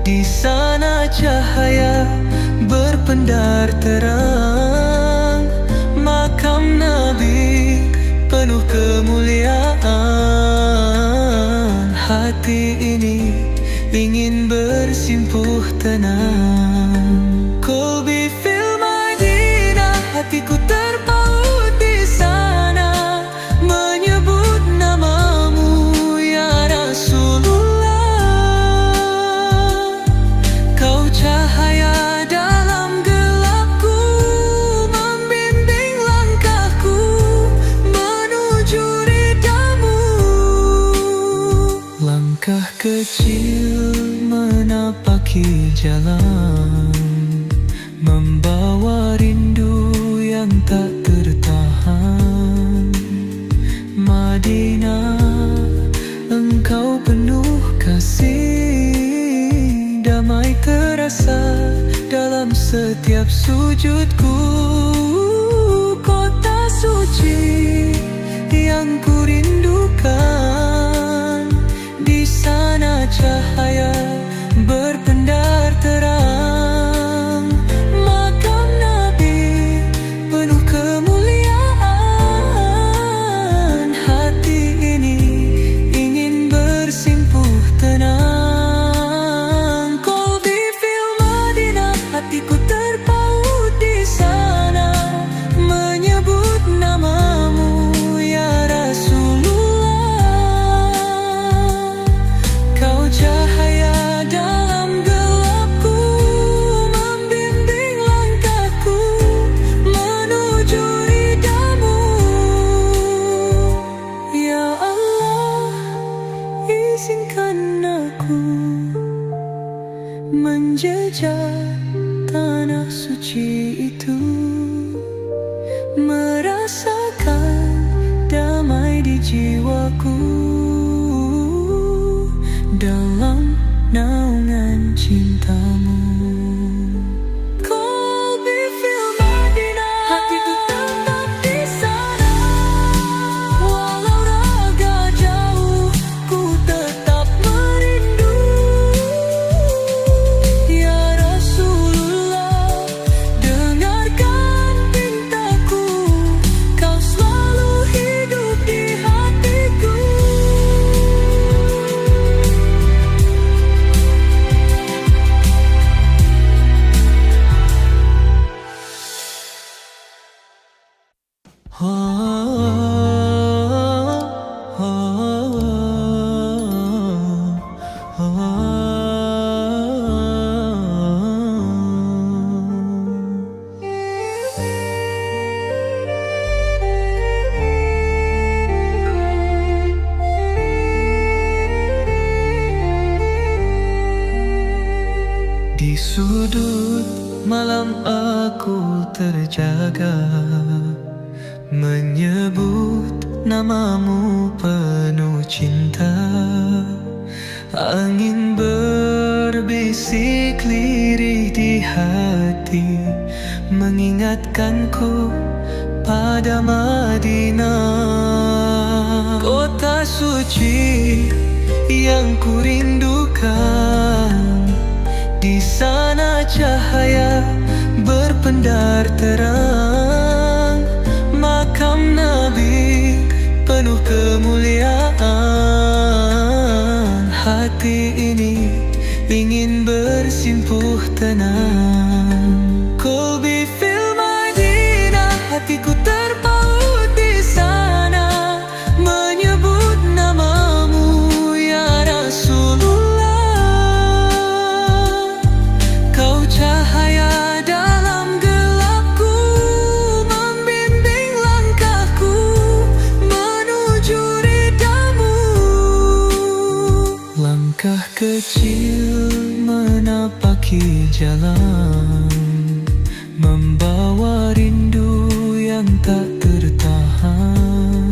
A: Di sana cahaya berpendar terang, makam Nabi penuh kemuliaan. Hati ini ingin bersimpuh tenang. Qalbi fil Madinah, hatiku terpaut di sana, menyebut namamu ya Rasulullah. Kau cahaya dalam gelapku, membimbing langkahku menuju ridhamu. Langkah kecil menapaki jalan, membawa rindu yang tak tertahan. Madinah, engkau penuh kasih, damai terasa dalam setiap sujudku. Kota suci yang kurindukan, di sana cahaya berpendar terang, makam Nabi penuh kemuliaan. Hati ini ingin bersimpuh tenang. Qalbi fil Madinah, hatiku terpaut di sana, menyebut namamu ya Rasulullah. Kau cahaya dalam gelapku, membimbing langkahku menuju ridhamu. Ya Allah, izinkan aku menjejak tanah suci itu, merasakan damai di jiwaku dalam naungan cintamu. Qalbi fil Madinah, hatiku tetap di sana, walau raga jauh ku tetap merindu. Ya Rasulullah, dengarkan pintaku, kau selalu hidup di hatiku. Di sudut malam aku terjaga, menyebut namamu penuh cinta. Angin berbisik lirih di hati, mengingatkanku pada Madinah, kota suci yang kurindukan. Di sana cahaya berpendar terang, makam Nabi penuh kemuliaan. Hati ini ingin bersimpuh tenang. Qalbi fil Madinah, hatiku terpaut di sana, menyebut namamu ya Rasulullah. Kau cahaya dalam gelapku, membimbing langkahku menuju ridhamu. Langkah kecil menapaki jalan, membawa rindu yang tak tertahan.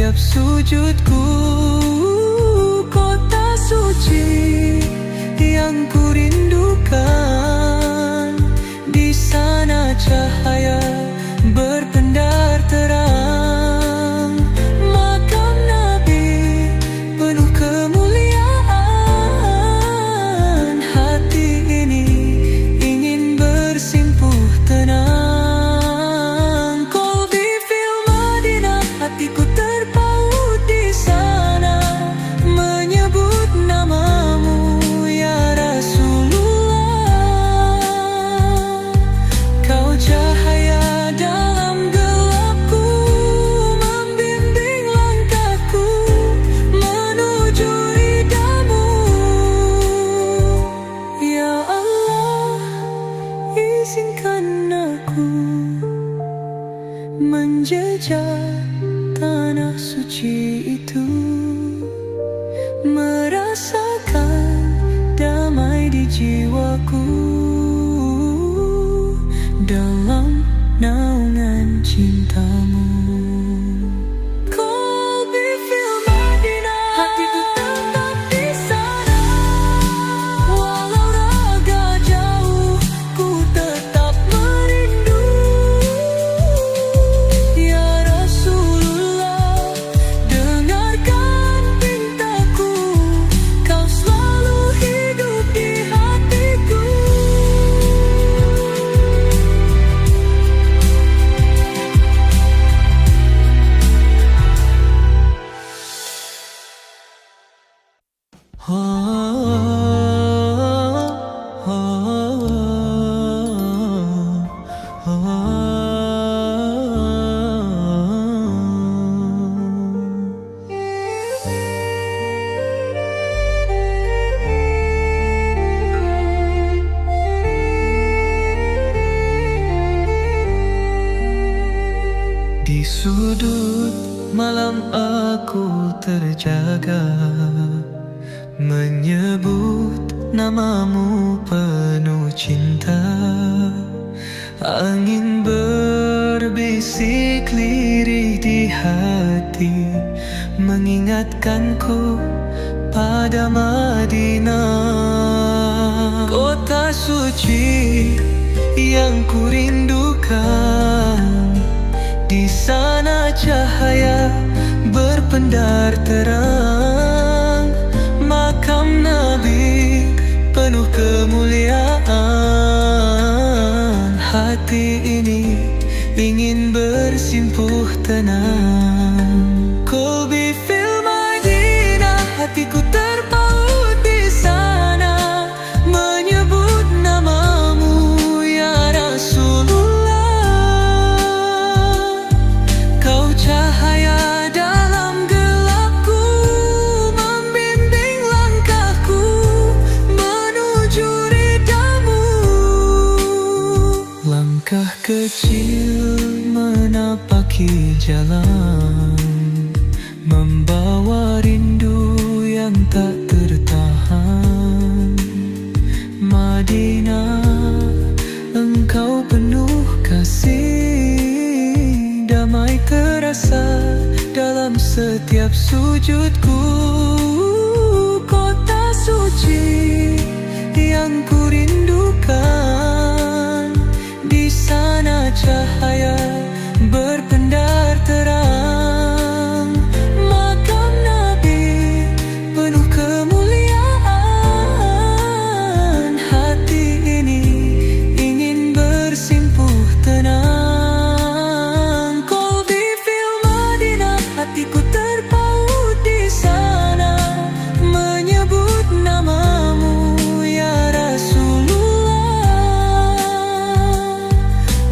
A: setiap sujudku. Kota suci yang kurindukan, di sana cahaya berpendar terang. Makam Nabi penuh kemuliaan, hati ini ingin bersimpuh tenang. Qalbi fil Madinah, hatiku terpaut di sana, menyebut namamu ya Rasulullah. Kau cahaya dalam gelapku, membimbing langkahku menuju ridhamu. Ya Allah, izinkan aku menjejak tanah suci itu, merasakan damai di jiwaku dalam naungan cintamu. Qalbi fil Madinah, hatiku tetap di sana, walau raga jauh ku tetap merindu. Ya Rasulullah, dengarkan pintaku, kau selalu hidup di hatiku. Di sudut malam aku terjaga, menyebut namamu penuh cinta. Angin berbisik lirih di hati, mengingatkanku pada Madinah. Kota suci yang kurindukan, di sana cahaya berpendar terang. Makam Nabi penuh kemuliaan, hati ini ingin bersimpuh tenang. Qalbi fil Madinah, hatiku terpaut di sana, menyebut namamu ya Rasulullah. Kau cahaya dalam gelapku, membimbing langkahku menuju ridhamu. Langkah kecil menapaki jalan, membawa rindu yang tak tertahan. Madinah, engkau penuh kasih, damai terasa dalam setiap sujudku. Kota suci yang kurindukan, di sana cahaya berpendar terang. Makam Nabi penuh kemuliaan, hati ini ingin bersimpuh tenang. Qalbi fil Madinah, hatiku terpaut di sana, menyebut namamu ya Rasulullah.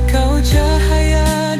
A: Kau cahaya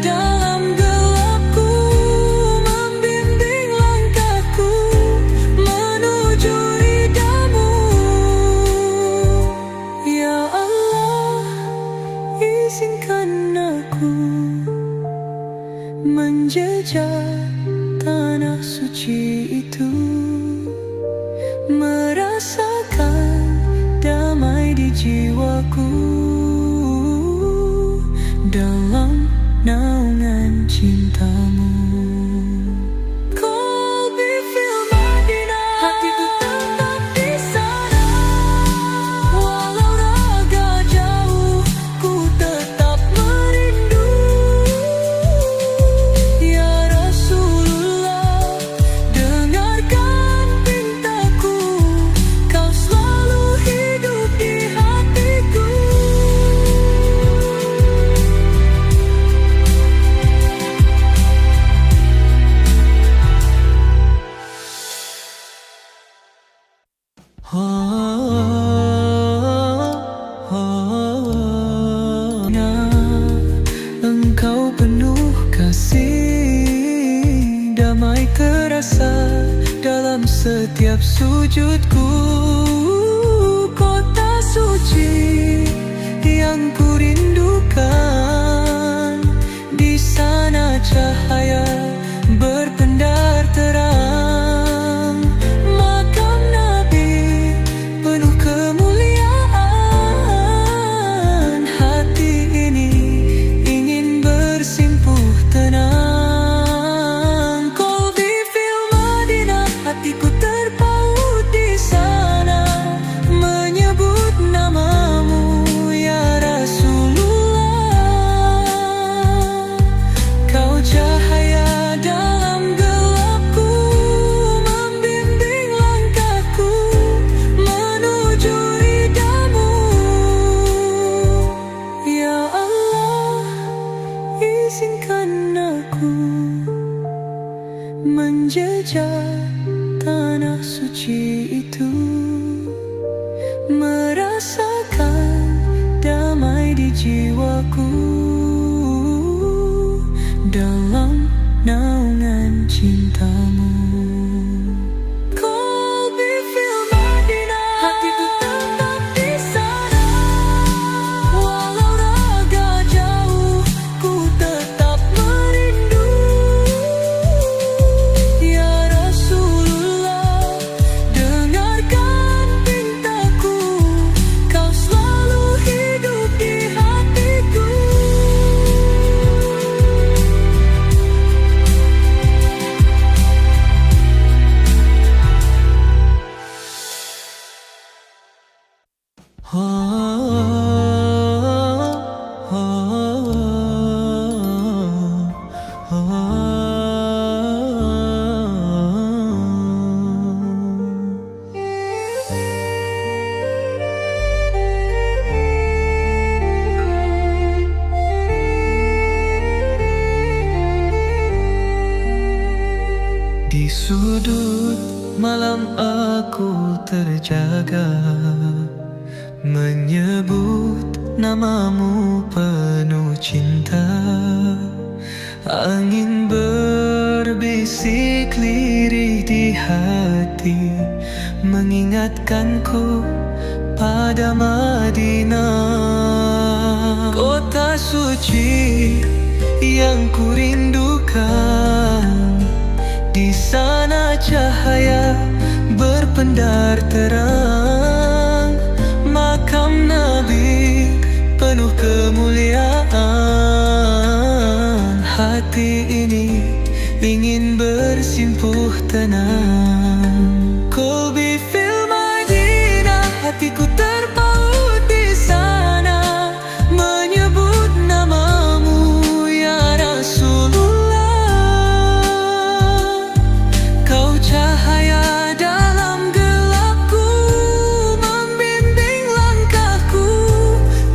A: Engkau penuh kasih, damai terasa dalam setiap sujudku. Kota suci yang kurindukan, di sana cahaya berpendar terang. Makam Nabi penuh kemuliaan, hati ini ingin bersimpuh tenang. Qalbi fil Madinah, hatiku terpaut di sana, menyebut namamu ya Rasulullah. Kau cahaya dalam gelapku, membimbing langkahku menuju ridhamu. Ya Allah, izinkan aku menjejak tanah suci itu, merasakan damai di jiwaku dalam naungan cintamu. Qalbi fil Madinah, hatiku tetap di sana, walau raga jauh, ku tetap merindu. Ya Rasulullah, dengarkan pintaku, kau selalu hidup di hatiku. Di sudut malam aku terjaga, menyebut namamu penuh cinta. Angin berbisik lirih di hati, mengingatkanku pada Madinah. Kota suci yang kurindukan, di sana cahaya berpendar terang. Makam Nabi penuh kemuliaan, hati ini ingin bersimpuh tenang. Qalbi fil Madinah, hatiku terpaut di sana, menyebut namamu ya Rasulullah. Kau cahaya dalam gelapku, membimbing langkahku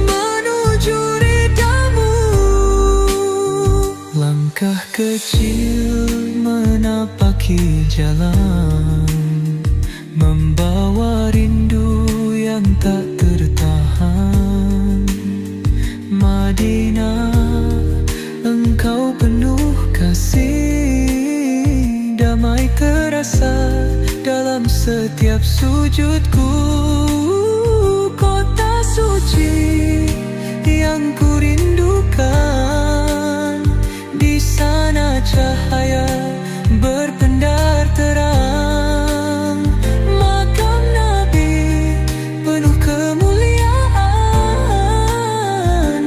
A: menuju ridhamu. Langkah kecil menapaki jalan, membawa rindu yang tak tertahan. Madinah, engkau penuh kasih, damai terasa dalam setiap sujudku. Kota suci yang kurindukan, di sana cahaya berpendar terang. Makam Nabi penuh kemuliaan,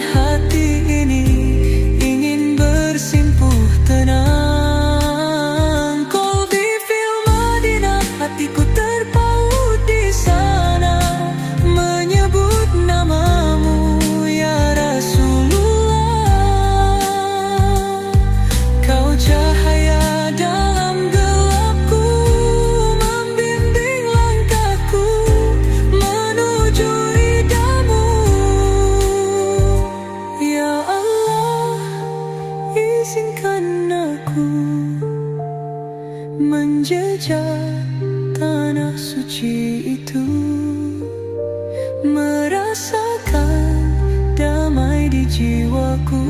A: hati ini ingin bersimpuh tenang. Qalbi fil Madinah, hatiku terpaut di sana, menyebut namamu ya Rasul. merasakan damai di jiwaku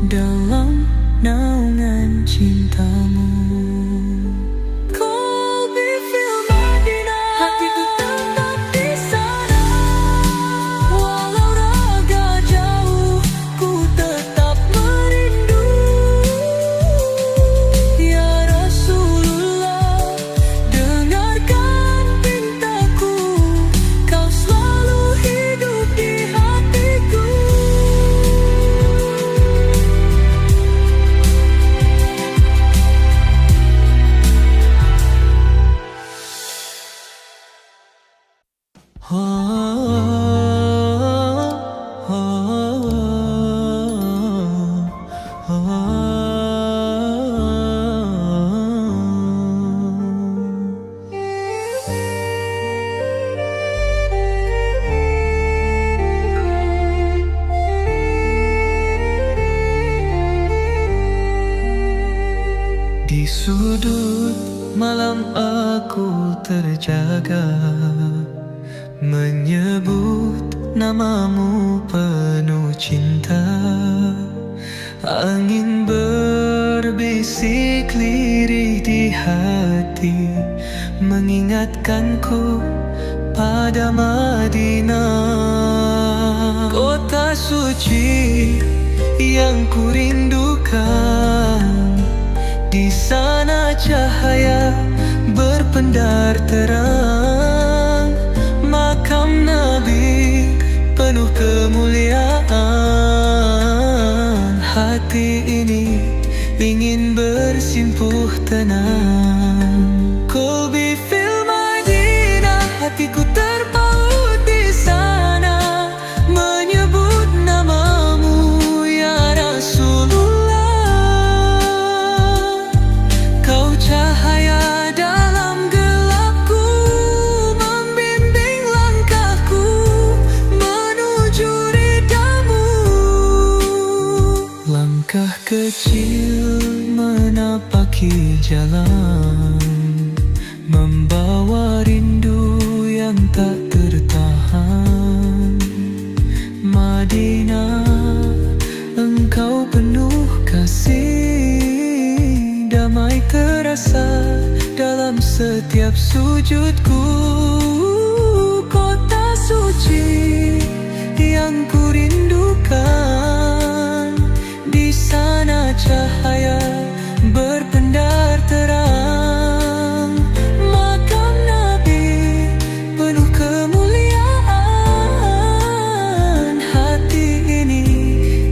A: dalam naungan cintamu. Kolbi Film Madinah, hatiku tetap di sana. Walau raga jauh, ku tetap merindu. Ya Rasulullah, dengarkan pintaku, kau selalu hidup di hatiku. Di sudut malam aku terjaga, menyebut namamu penuh cinta. Angin berbisik lirih di hati, mengingatkanku pada Madinah, kota suci yang kurindukan. Di sana cahaya berpendar terang, makam Nabi penuh kemuliaan. Hati ini ingin bersimpuh tenang. Kolbi Film Madinah, hatiku terpaut di sana, menyebut namamu ya Rasulullah. Kau cahaya dalam gelapku, membimbing langkahku menuju ridhamu. Langkah kecil menapaki jalan, membawa rindu yang tak tertahan. Madinah, engkau penuh kasih, damai terasa dalam setiap sujudku. Kota suci yang kurindukan, di sana cahaya berpendar terang, makam Nabi penuh kemuliaan. Hati ini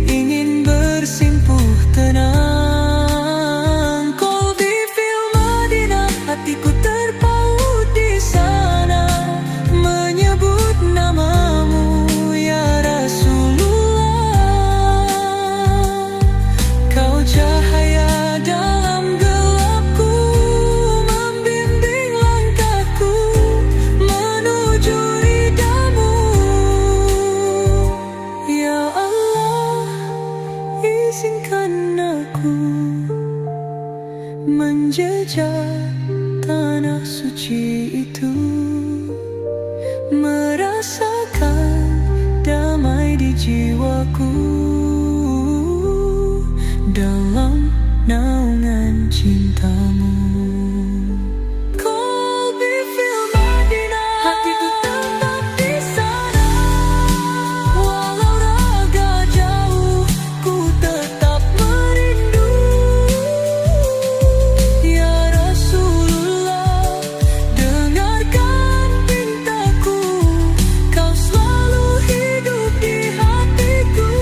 A: ingin bersimpuh tenang. Kolbi Film Madinah, hatiku terpaut di sana, menyebut namamu ya Rasulullah. Kau cahaya dalam gelapku, membimbing langkahku menuju ridhamu. Ya Allah, izinkan aku menjejak tanah suci itu, merasakan damai di jiwaku dalam naungan cintamu. Kolbi Film Madinah, hatiku tetap di sana. Walau raga jauh, ku tetap merindu. Ya Rasulullah, dengarkan pintaku, kau selalu hidup di hatiku.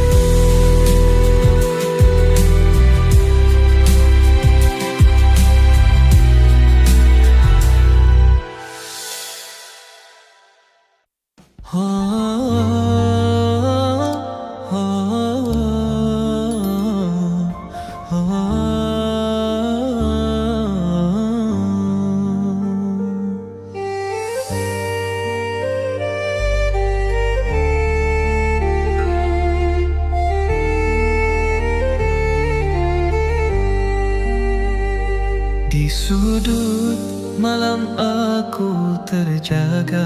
A: Di sudut malam aku terjaga,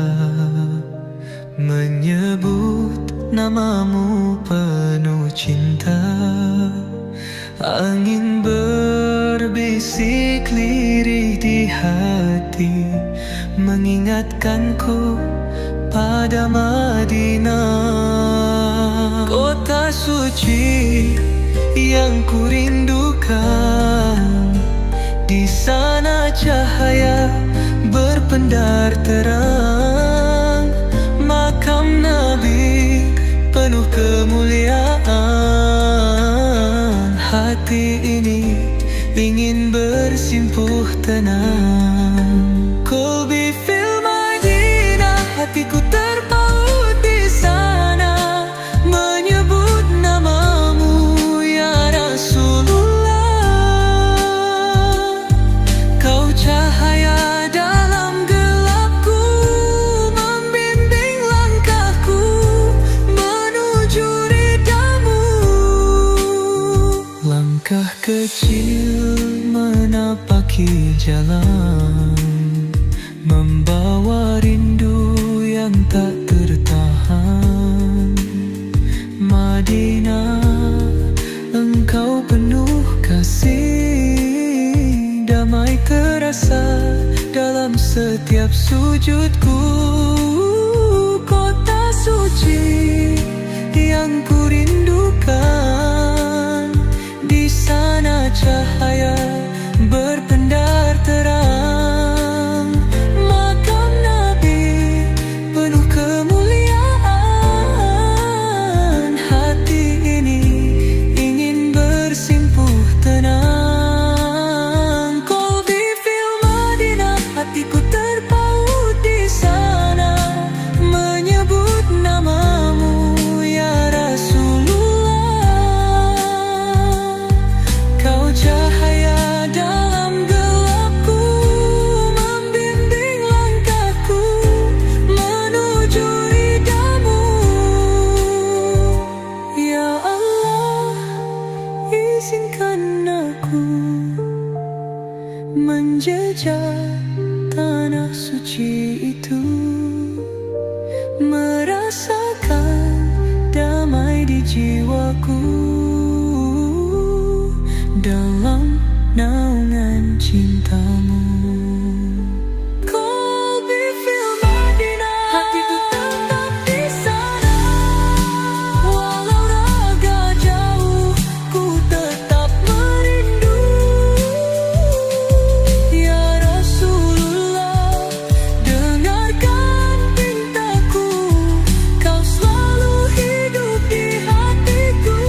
A: menyebut namamu penuh cinta. Angin berbisik lirih di hati, mengingatkanku pada Madinah, kota suci yang kurindukan. Di sana cahaya berpendar terang, makam Nabi penuh kemuliaan. Hati ini ingin bersimpuh tenang. Qalbi fil Madinah, hatiku terpaut di sana, menyebut namamu ya Rasulullah. Kau cahaya dalam gelapku, membimbing langkahku menuju ridhamu. Langkah kecil menapaki jalan, membawa rindu yang tak tertahan. Madinah, engkau penuh kasih, damai terasa dalam setiap sujudku. Kota suci yang kurindukan, di sana cahaya berpendar terang, makam Nabi penuh kemuliaan. Hati ini ingin bersimpuh tenang. Qalbi fil Madinah, hatiku terpaut di sana, menyebut namamu ya Rasulullah. Kau cahaya dalam gelapku, membimbing langkahku menuju ridhamu. Ya Allah, izinkan aku menjejak tanah suci itu, merasakan damai di jiwaku dalam naungan cintamu. Qalbi fil Madinah, hatiku tetap di sana, walau raga jauh ku tetap merindu. Ya Rasulullah, dengarkan pintaku, kau selalu hidup di hatiku.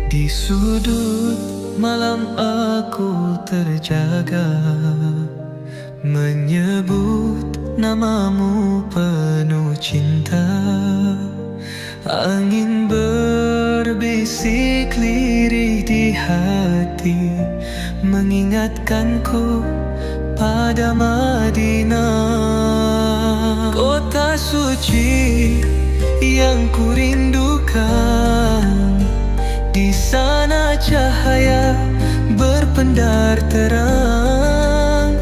A: Di sudut malam aku terjaga, menyebut namamu penuh cinta. Angin berbisik lirih di hati, mengingatkanku pada Madinah, kota suci yang kurindukan. Di sana cahaya berpendar terang,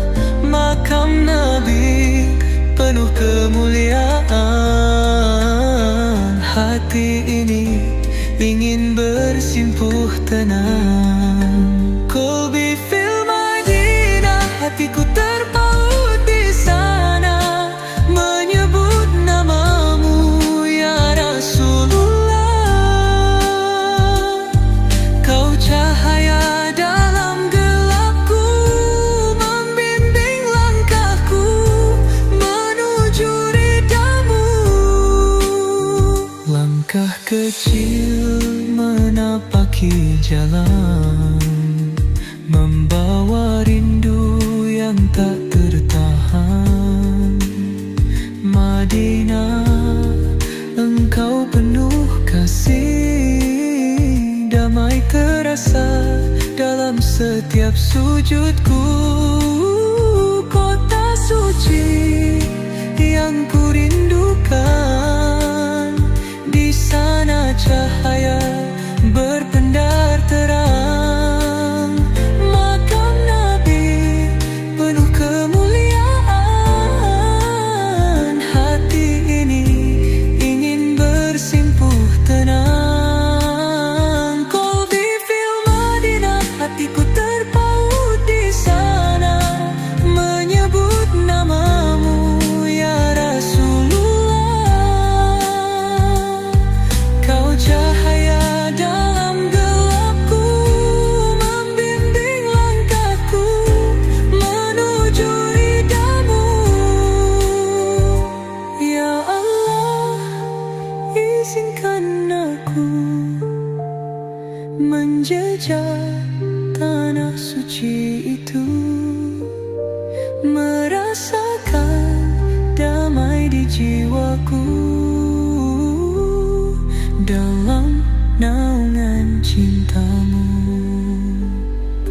A: makam Nabi penuh kemuliaan. Hati ini ingin bersimpuh tenang. Qalbi fil Madinah, hatiku terpaut di sana, menyebut namamu ya Rasulullah. Kau cahaya dalam gelapku, membimbing langkahku menuju ridhamu. Langkah kecil menapaki jalan, yang tak tertahan. Madinah, engkau penuh kasih, damai terasa dalam setiap sujudku. Kota suci yang ku rindukan, di sana cahaya berpendar terang. Makam Nabi penuh kemuliaan, hati ini ingin bersimpuh tenang. Qalbi fil Madinah, hatiku terpaut di sana, menyebut namamu ya Rasulullah. Kau cahaya dalam gelapku, membimbing langkahku menuju ridhamu. Ya Allah, izinkan aku menjejak tanah suci itu, merasakan damai di jiwaku dalam naungan cintamu.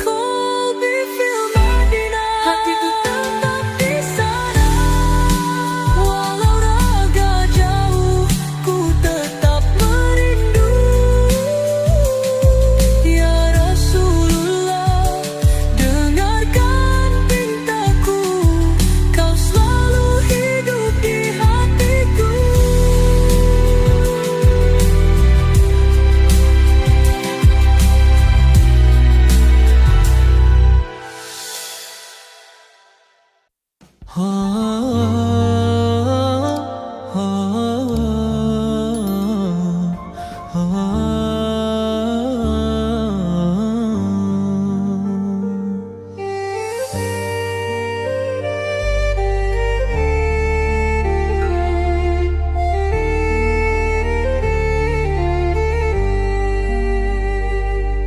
A: Qalbi fil Madinah, hatiku tetap di sana, walau raga jauh ku tetap merindu. Ya Rasulullah, dengarkan pintaku, kau selalu hidup di hatiku.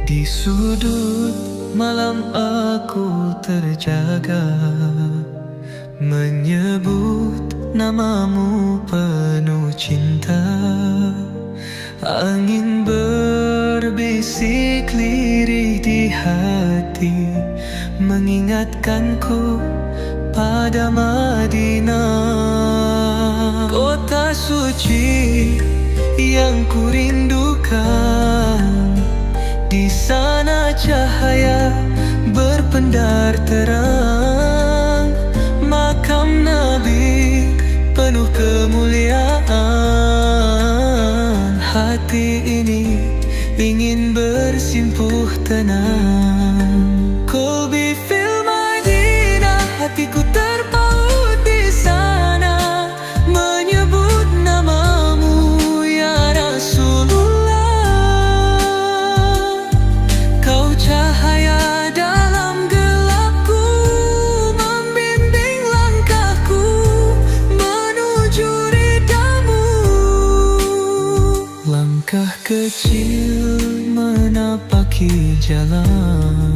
A: Di sudut malam aku terjaga, menyebut namamu penuh cinta. Angin berbisik lirih di hati, mengingatkanku pada Madinah. Kota suci yang ku rindukan, di sana cahaya berpendar terang. Makam Nabi penuh kemuliaan, hati ini ingin bersimpuh tenang. Qalbi fil Madinah, hatiku terpaut di sana, menyebut namamu ya Rasulullah. Kau cahaya dalam gelapku, membimbing langkahku menuju ridhamu. Langkah kecil menapaki jalan,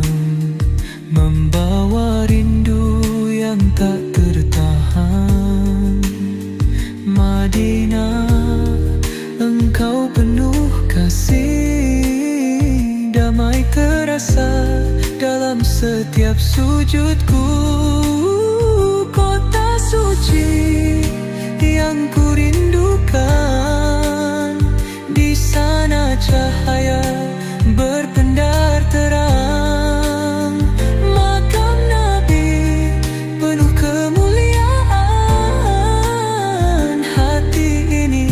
A: membawa rindu yang tak tertahan. Madinah, engkau penuh kasih, damai terasa dalam setiap sujudku. Kota suci yang ku rindukan, di sana cahaya berpendar terang. Makam Nabi penuh kemuliaan, hati ini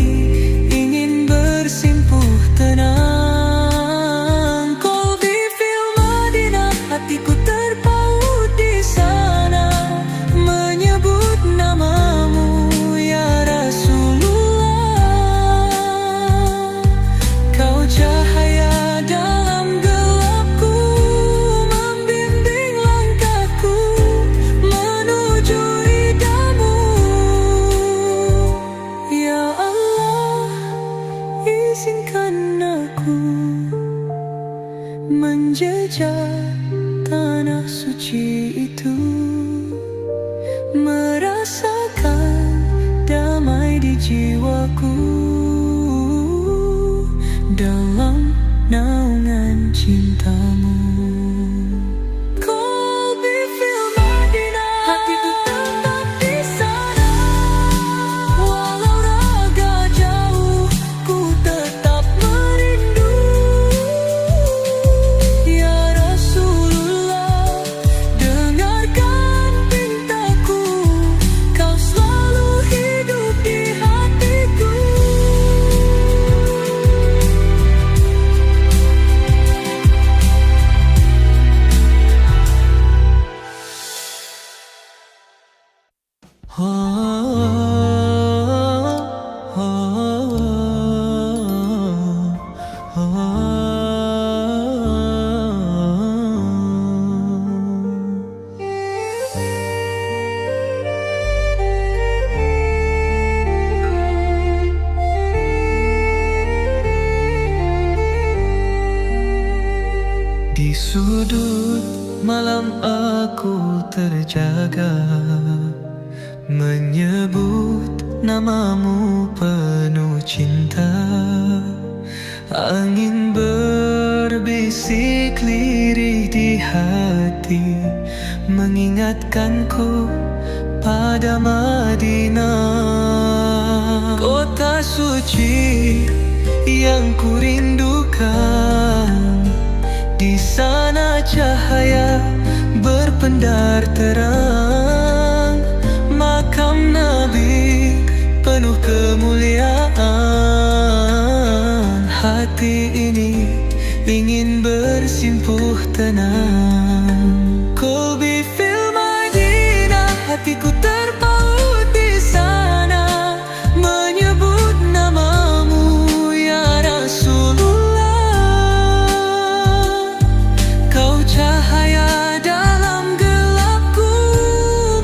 A: ingin bersimpuh tenang. Qalbi fil Madinah, hatiku terpaut di sana, menyebut namamu ya Rasulullah. Kau cahaya dalam gelapku, membimbing langkahku menuju ridhamu. Ya Allah, izinkan aku menjejak tanah suci itu, aku terjaga, menyebut namamu penuh cinta. Angin berbisik lirih di hati, mengingatkanku pada Madinah, kota suci yang kurindukan. Di sana cahaya berpendar terang, makam Nabi penuh kemuliaan. Hati ini ingin bersimpuh tenang. Qalbi fil Madinah, hatiku terpaut di sana, menyebut namamu ya Rasulullah. Kau cahaya dalam gelapku,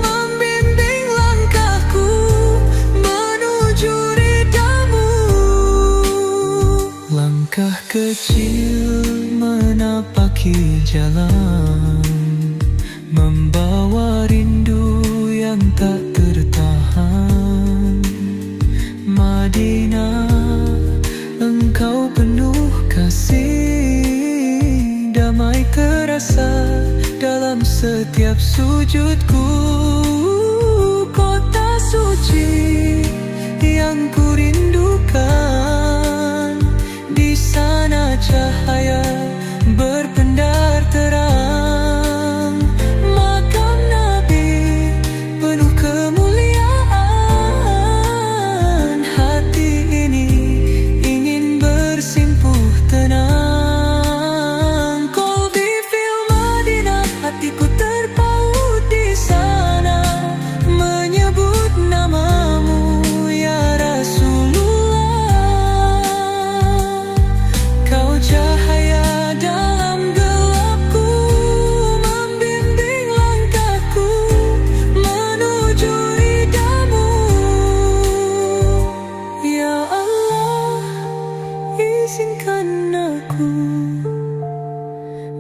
A: membimbing langkahku menuju ridhamu. Langkah kecil menapaki jalan, membawa rindu yang tak tertahan. Madinah, engkau penuh kasih, damai terasa dalam setiap sujudku. Kota suci yang kurindukan, di sana cahaya berpendar terang, makam Nabi penuh kemuliaan. Hati ini ingin bersimpuh tenang. Qalbi fil Madinah, hatiku terpaut di sana, menyebut namamu ya Rasulullah. Kau cahaya dalam gelapku, membimbing langkahku menuju ridhamu. Ya Allah, izinkan aku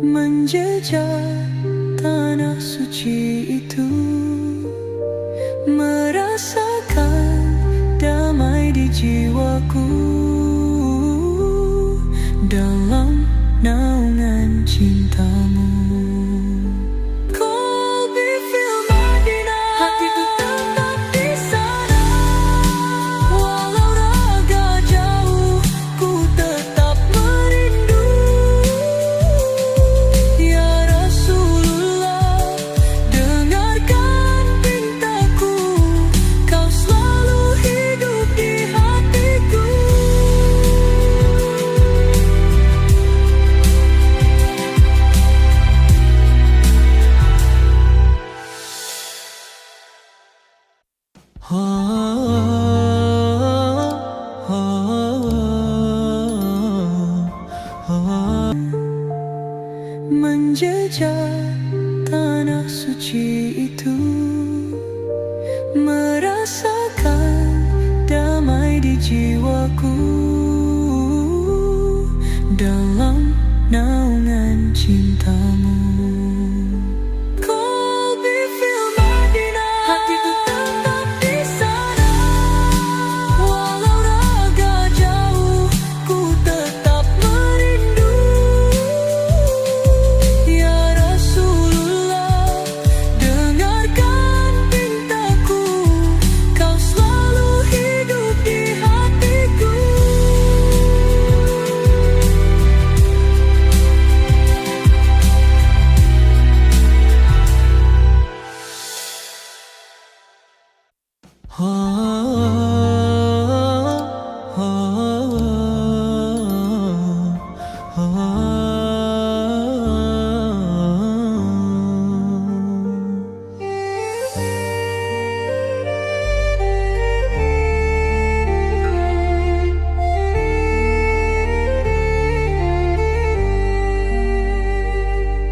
A: menjejak tanah suci itu, merasakan damai di jiwaku dalam naungan cintamu. Qalbi fil Madinah, hatiku tetap di sana, walau raga jauh ku tetap merindu. Ya Rasulullah, dengarkan pintaku, kau selalu hidup di hatiku. Menjejak tanah suci itu, merasakan damai di jiwaku dalam naungan cintamu. Qalbi fil Madinah, hatiku tetap di sana, walau raga jauh ku tetap merindu. Ya Rasulullah, dengarkan pintaku, kau selalu hidup di hatiku.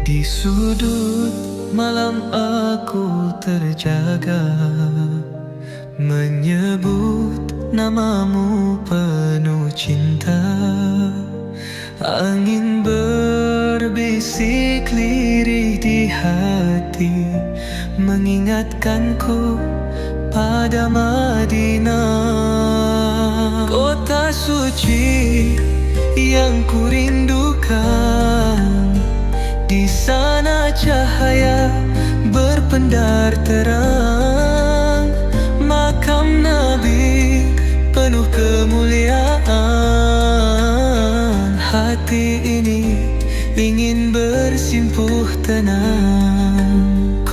A: Di sudut malam aku terjaga, menyebut namamu penuh cinta. Angin berbisik lirih di hati, mengingatkanku pada Madinah, kota suci yang ku rindukan. Di sana cahaya berpendar terang, makam Nabi penuh kemuliaan. Hati ini ingin bersimpuh tenang.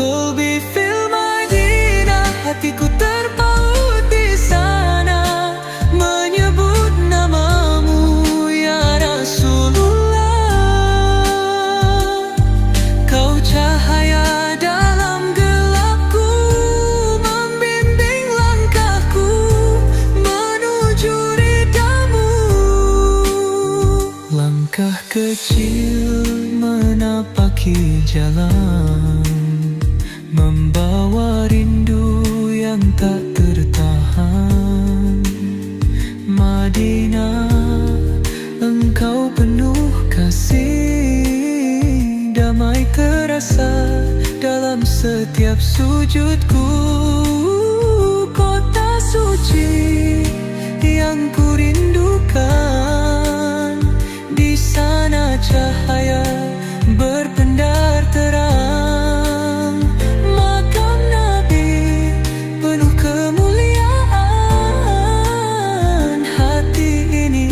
A: Qalbi fil Madinah, hatiku terpaut di sana, menyebut namamu ya Rasulullah. Kau cahaya dalam gelapku, membimbing langkahku menuju ridhamu. Langkah kecil menapaki jalan, membawa rindu yang tak tertahan. Madinah, engkau penuh kasih, damai terasa dalam setiap sujudku. Kota suci yang ku rindukan, di sana cahaya berpendar terang, makam Nabi penuh kemuliaan. Hati ini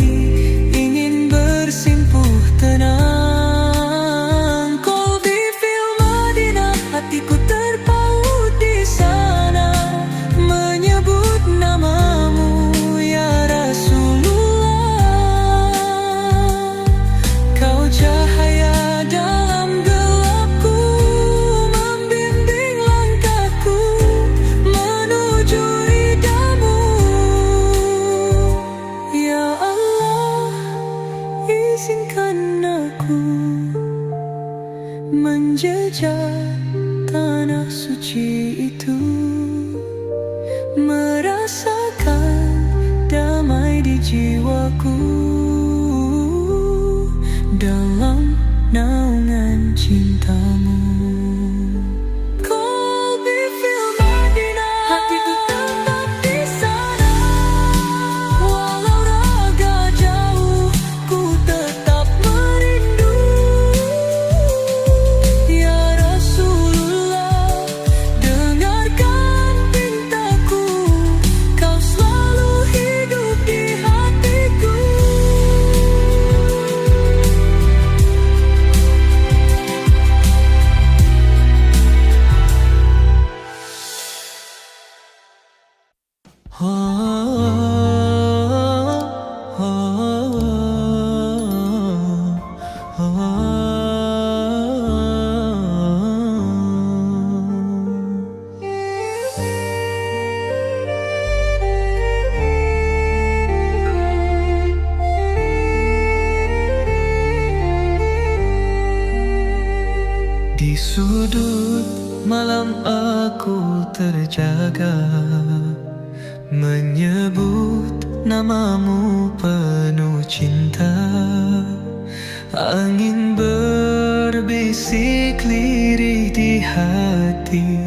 A: ingin bersimpuh tenang. Qalbi fil Madinah, hatiku terpaut di sana, menyebut namamu ya Rasulullah. Kau cahaya dalam gelapku, membimbing langkahku menuju ridhamu. Ya Allah, izinkan aku menjejak tanah suci itu, merasakan damai di jiwaku dalam naungan cintamu. Qalbi fil Madinah, hatiku tetap di sana, walau raga jauh ku tetap merindu. Ya Rasulullah, dengarkan pintaku, kau selalu hidup di hatiku. Di sudut malam aku terjaga, menyebut namamu penuh cinta. Angin berbisik lirih di hati,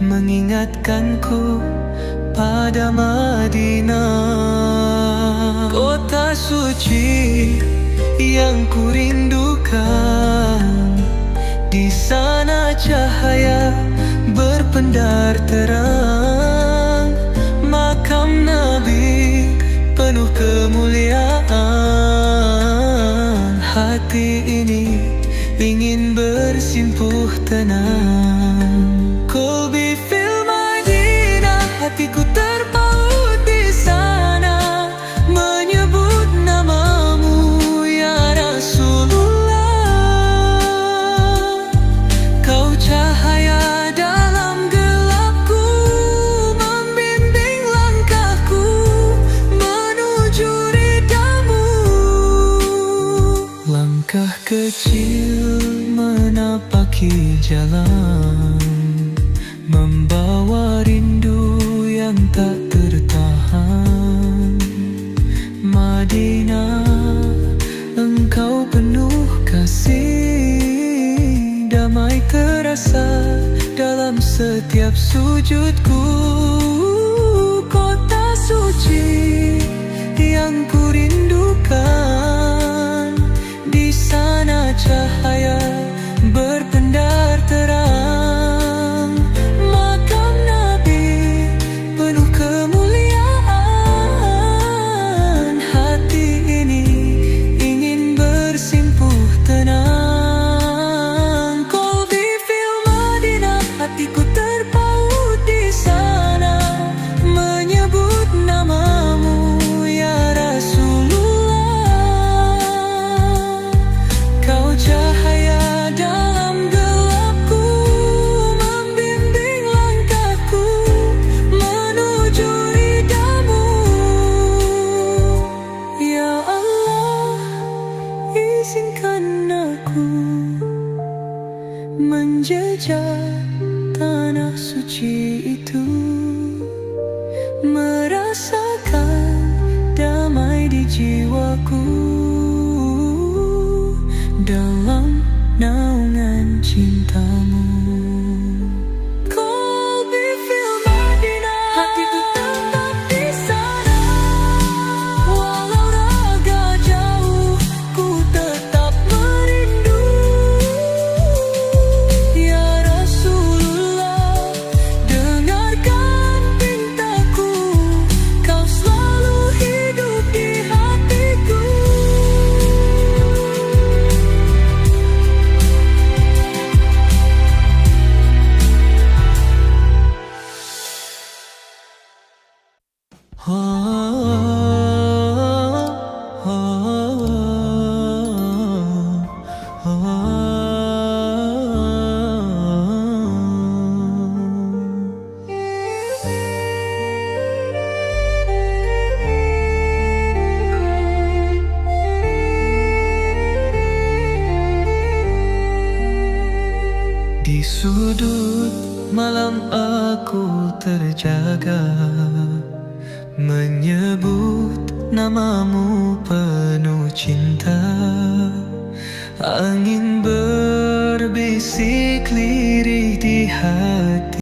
A: mengingatkanku pada Madinah, kota suci yang ku rindukan. Di sana cahaya berpendar terang, makam Nabi penuh kemuliaan. Hati ini ingin bersimpuh tenang. Qalbi fil Madinah, hatiku terpaut di sana, menyebut namamu ya Rasulullah. Kau cahaya dalam gelapku, membimbing langkahku menuju ridhamu. Langkah kecil menapaki jalan, membawa rindu yang tak tertahan. Madinah, engkau penuh kasih, damai terasa dalam setiap sujudku. Kota suci yang ku rindukan, di sana cahaya berpendar terang. Makam Nabi penuh kemuliaan, hati ini ingin bersimpuh tenang. Qalbi fil Madinah, hatiku terpaut di sana, menyebut namamu ya Rasulullah. Kau cahaya dalam gelapku, membimbing langkahku menuju ridhamu. Ya Allah, izinkan aku menjejak tanah suci itu, merasakan damai di jiwaku dalam naungan cintamu. Qalbi fil Madinah, hatiku tetap di sana, walau raga jauh ku tetap merindu. Ya Rasulullah, dengarkan pintaku, kau selalu hidup di hatiku. Di sudut malam aku terjaga, menyebut namamu penuh cinta. Angin berbisik lirih di hati.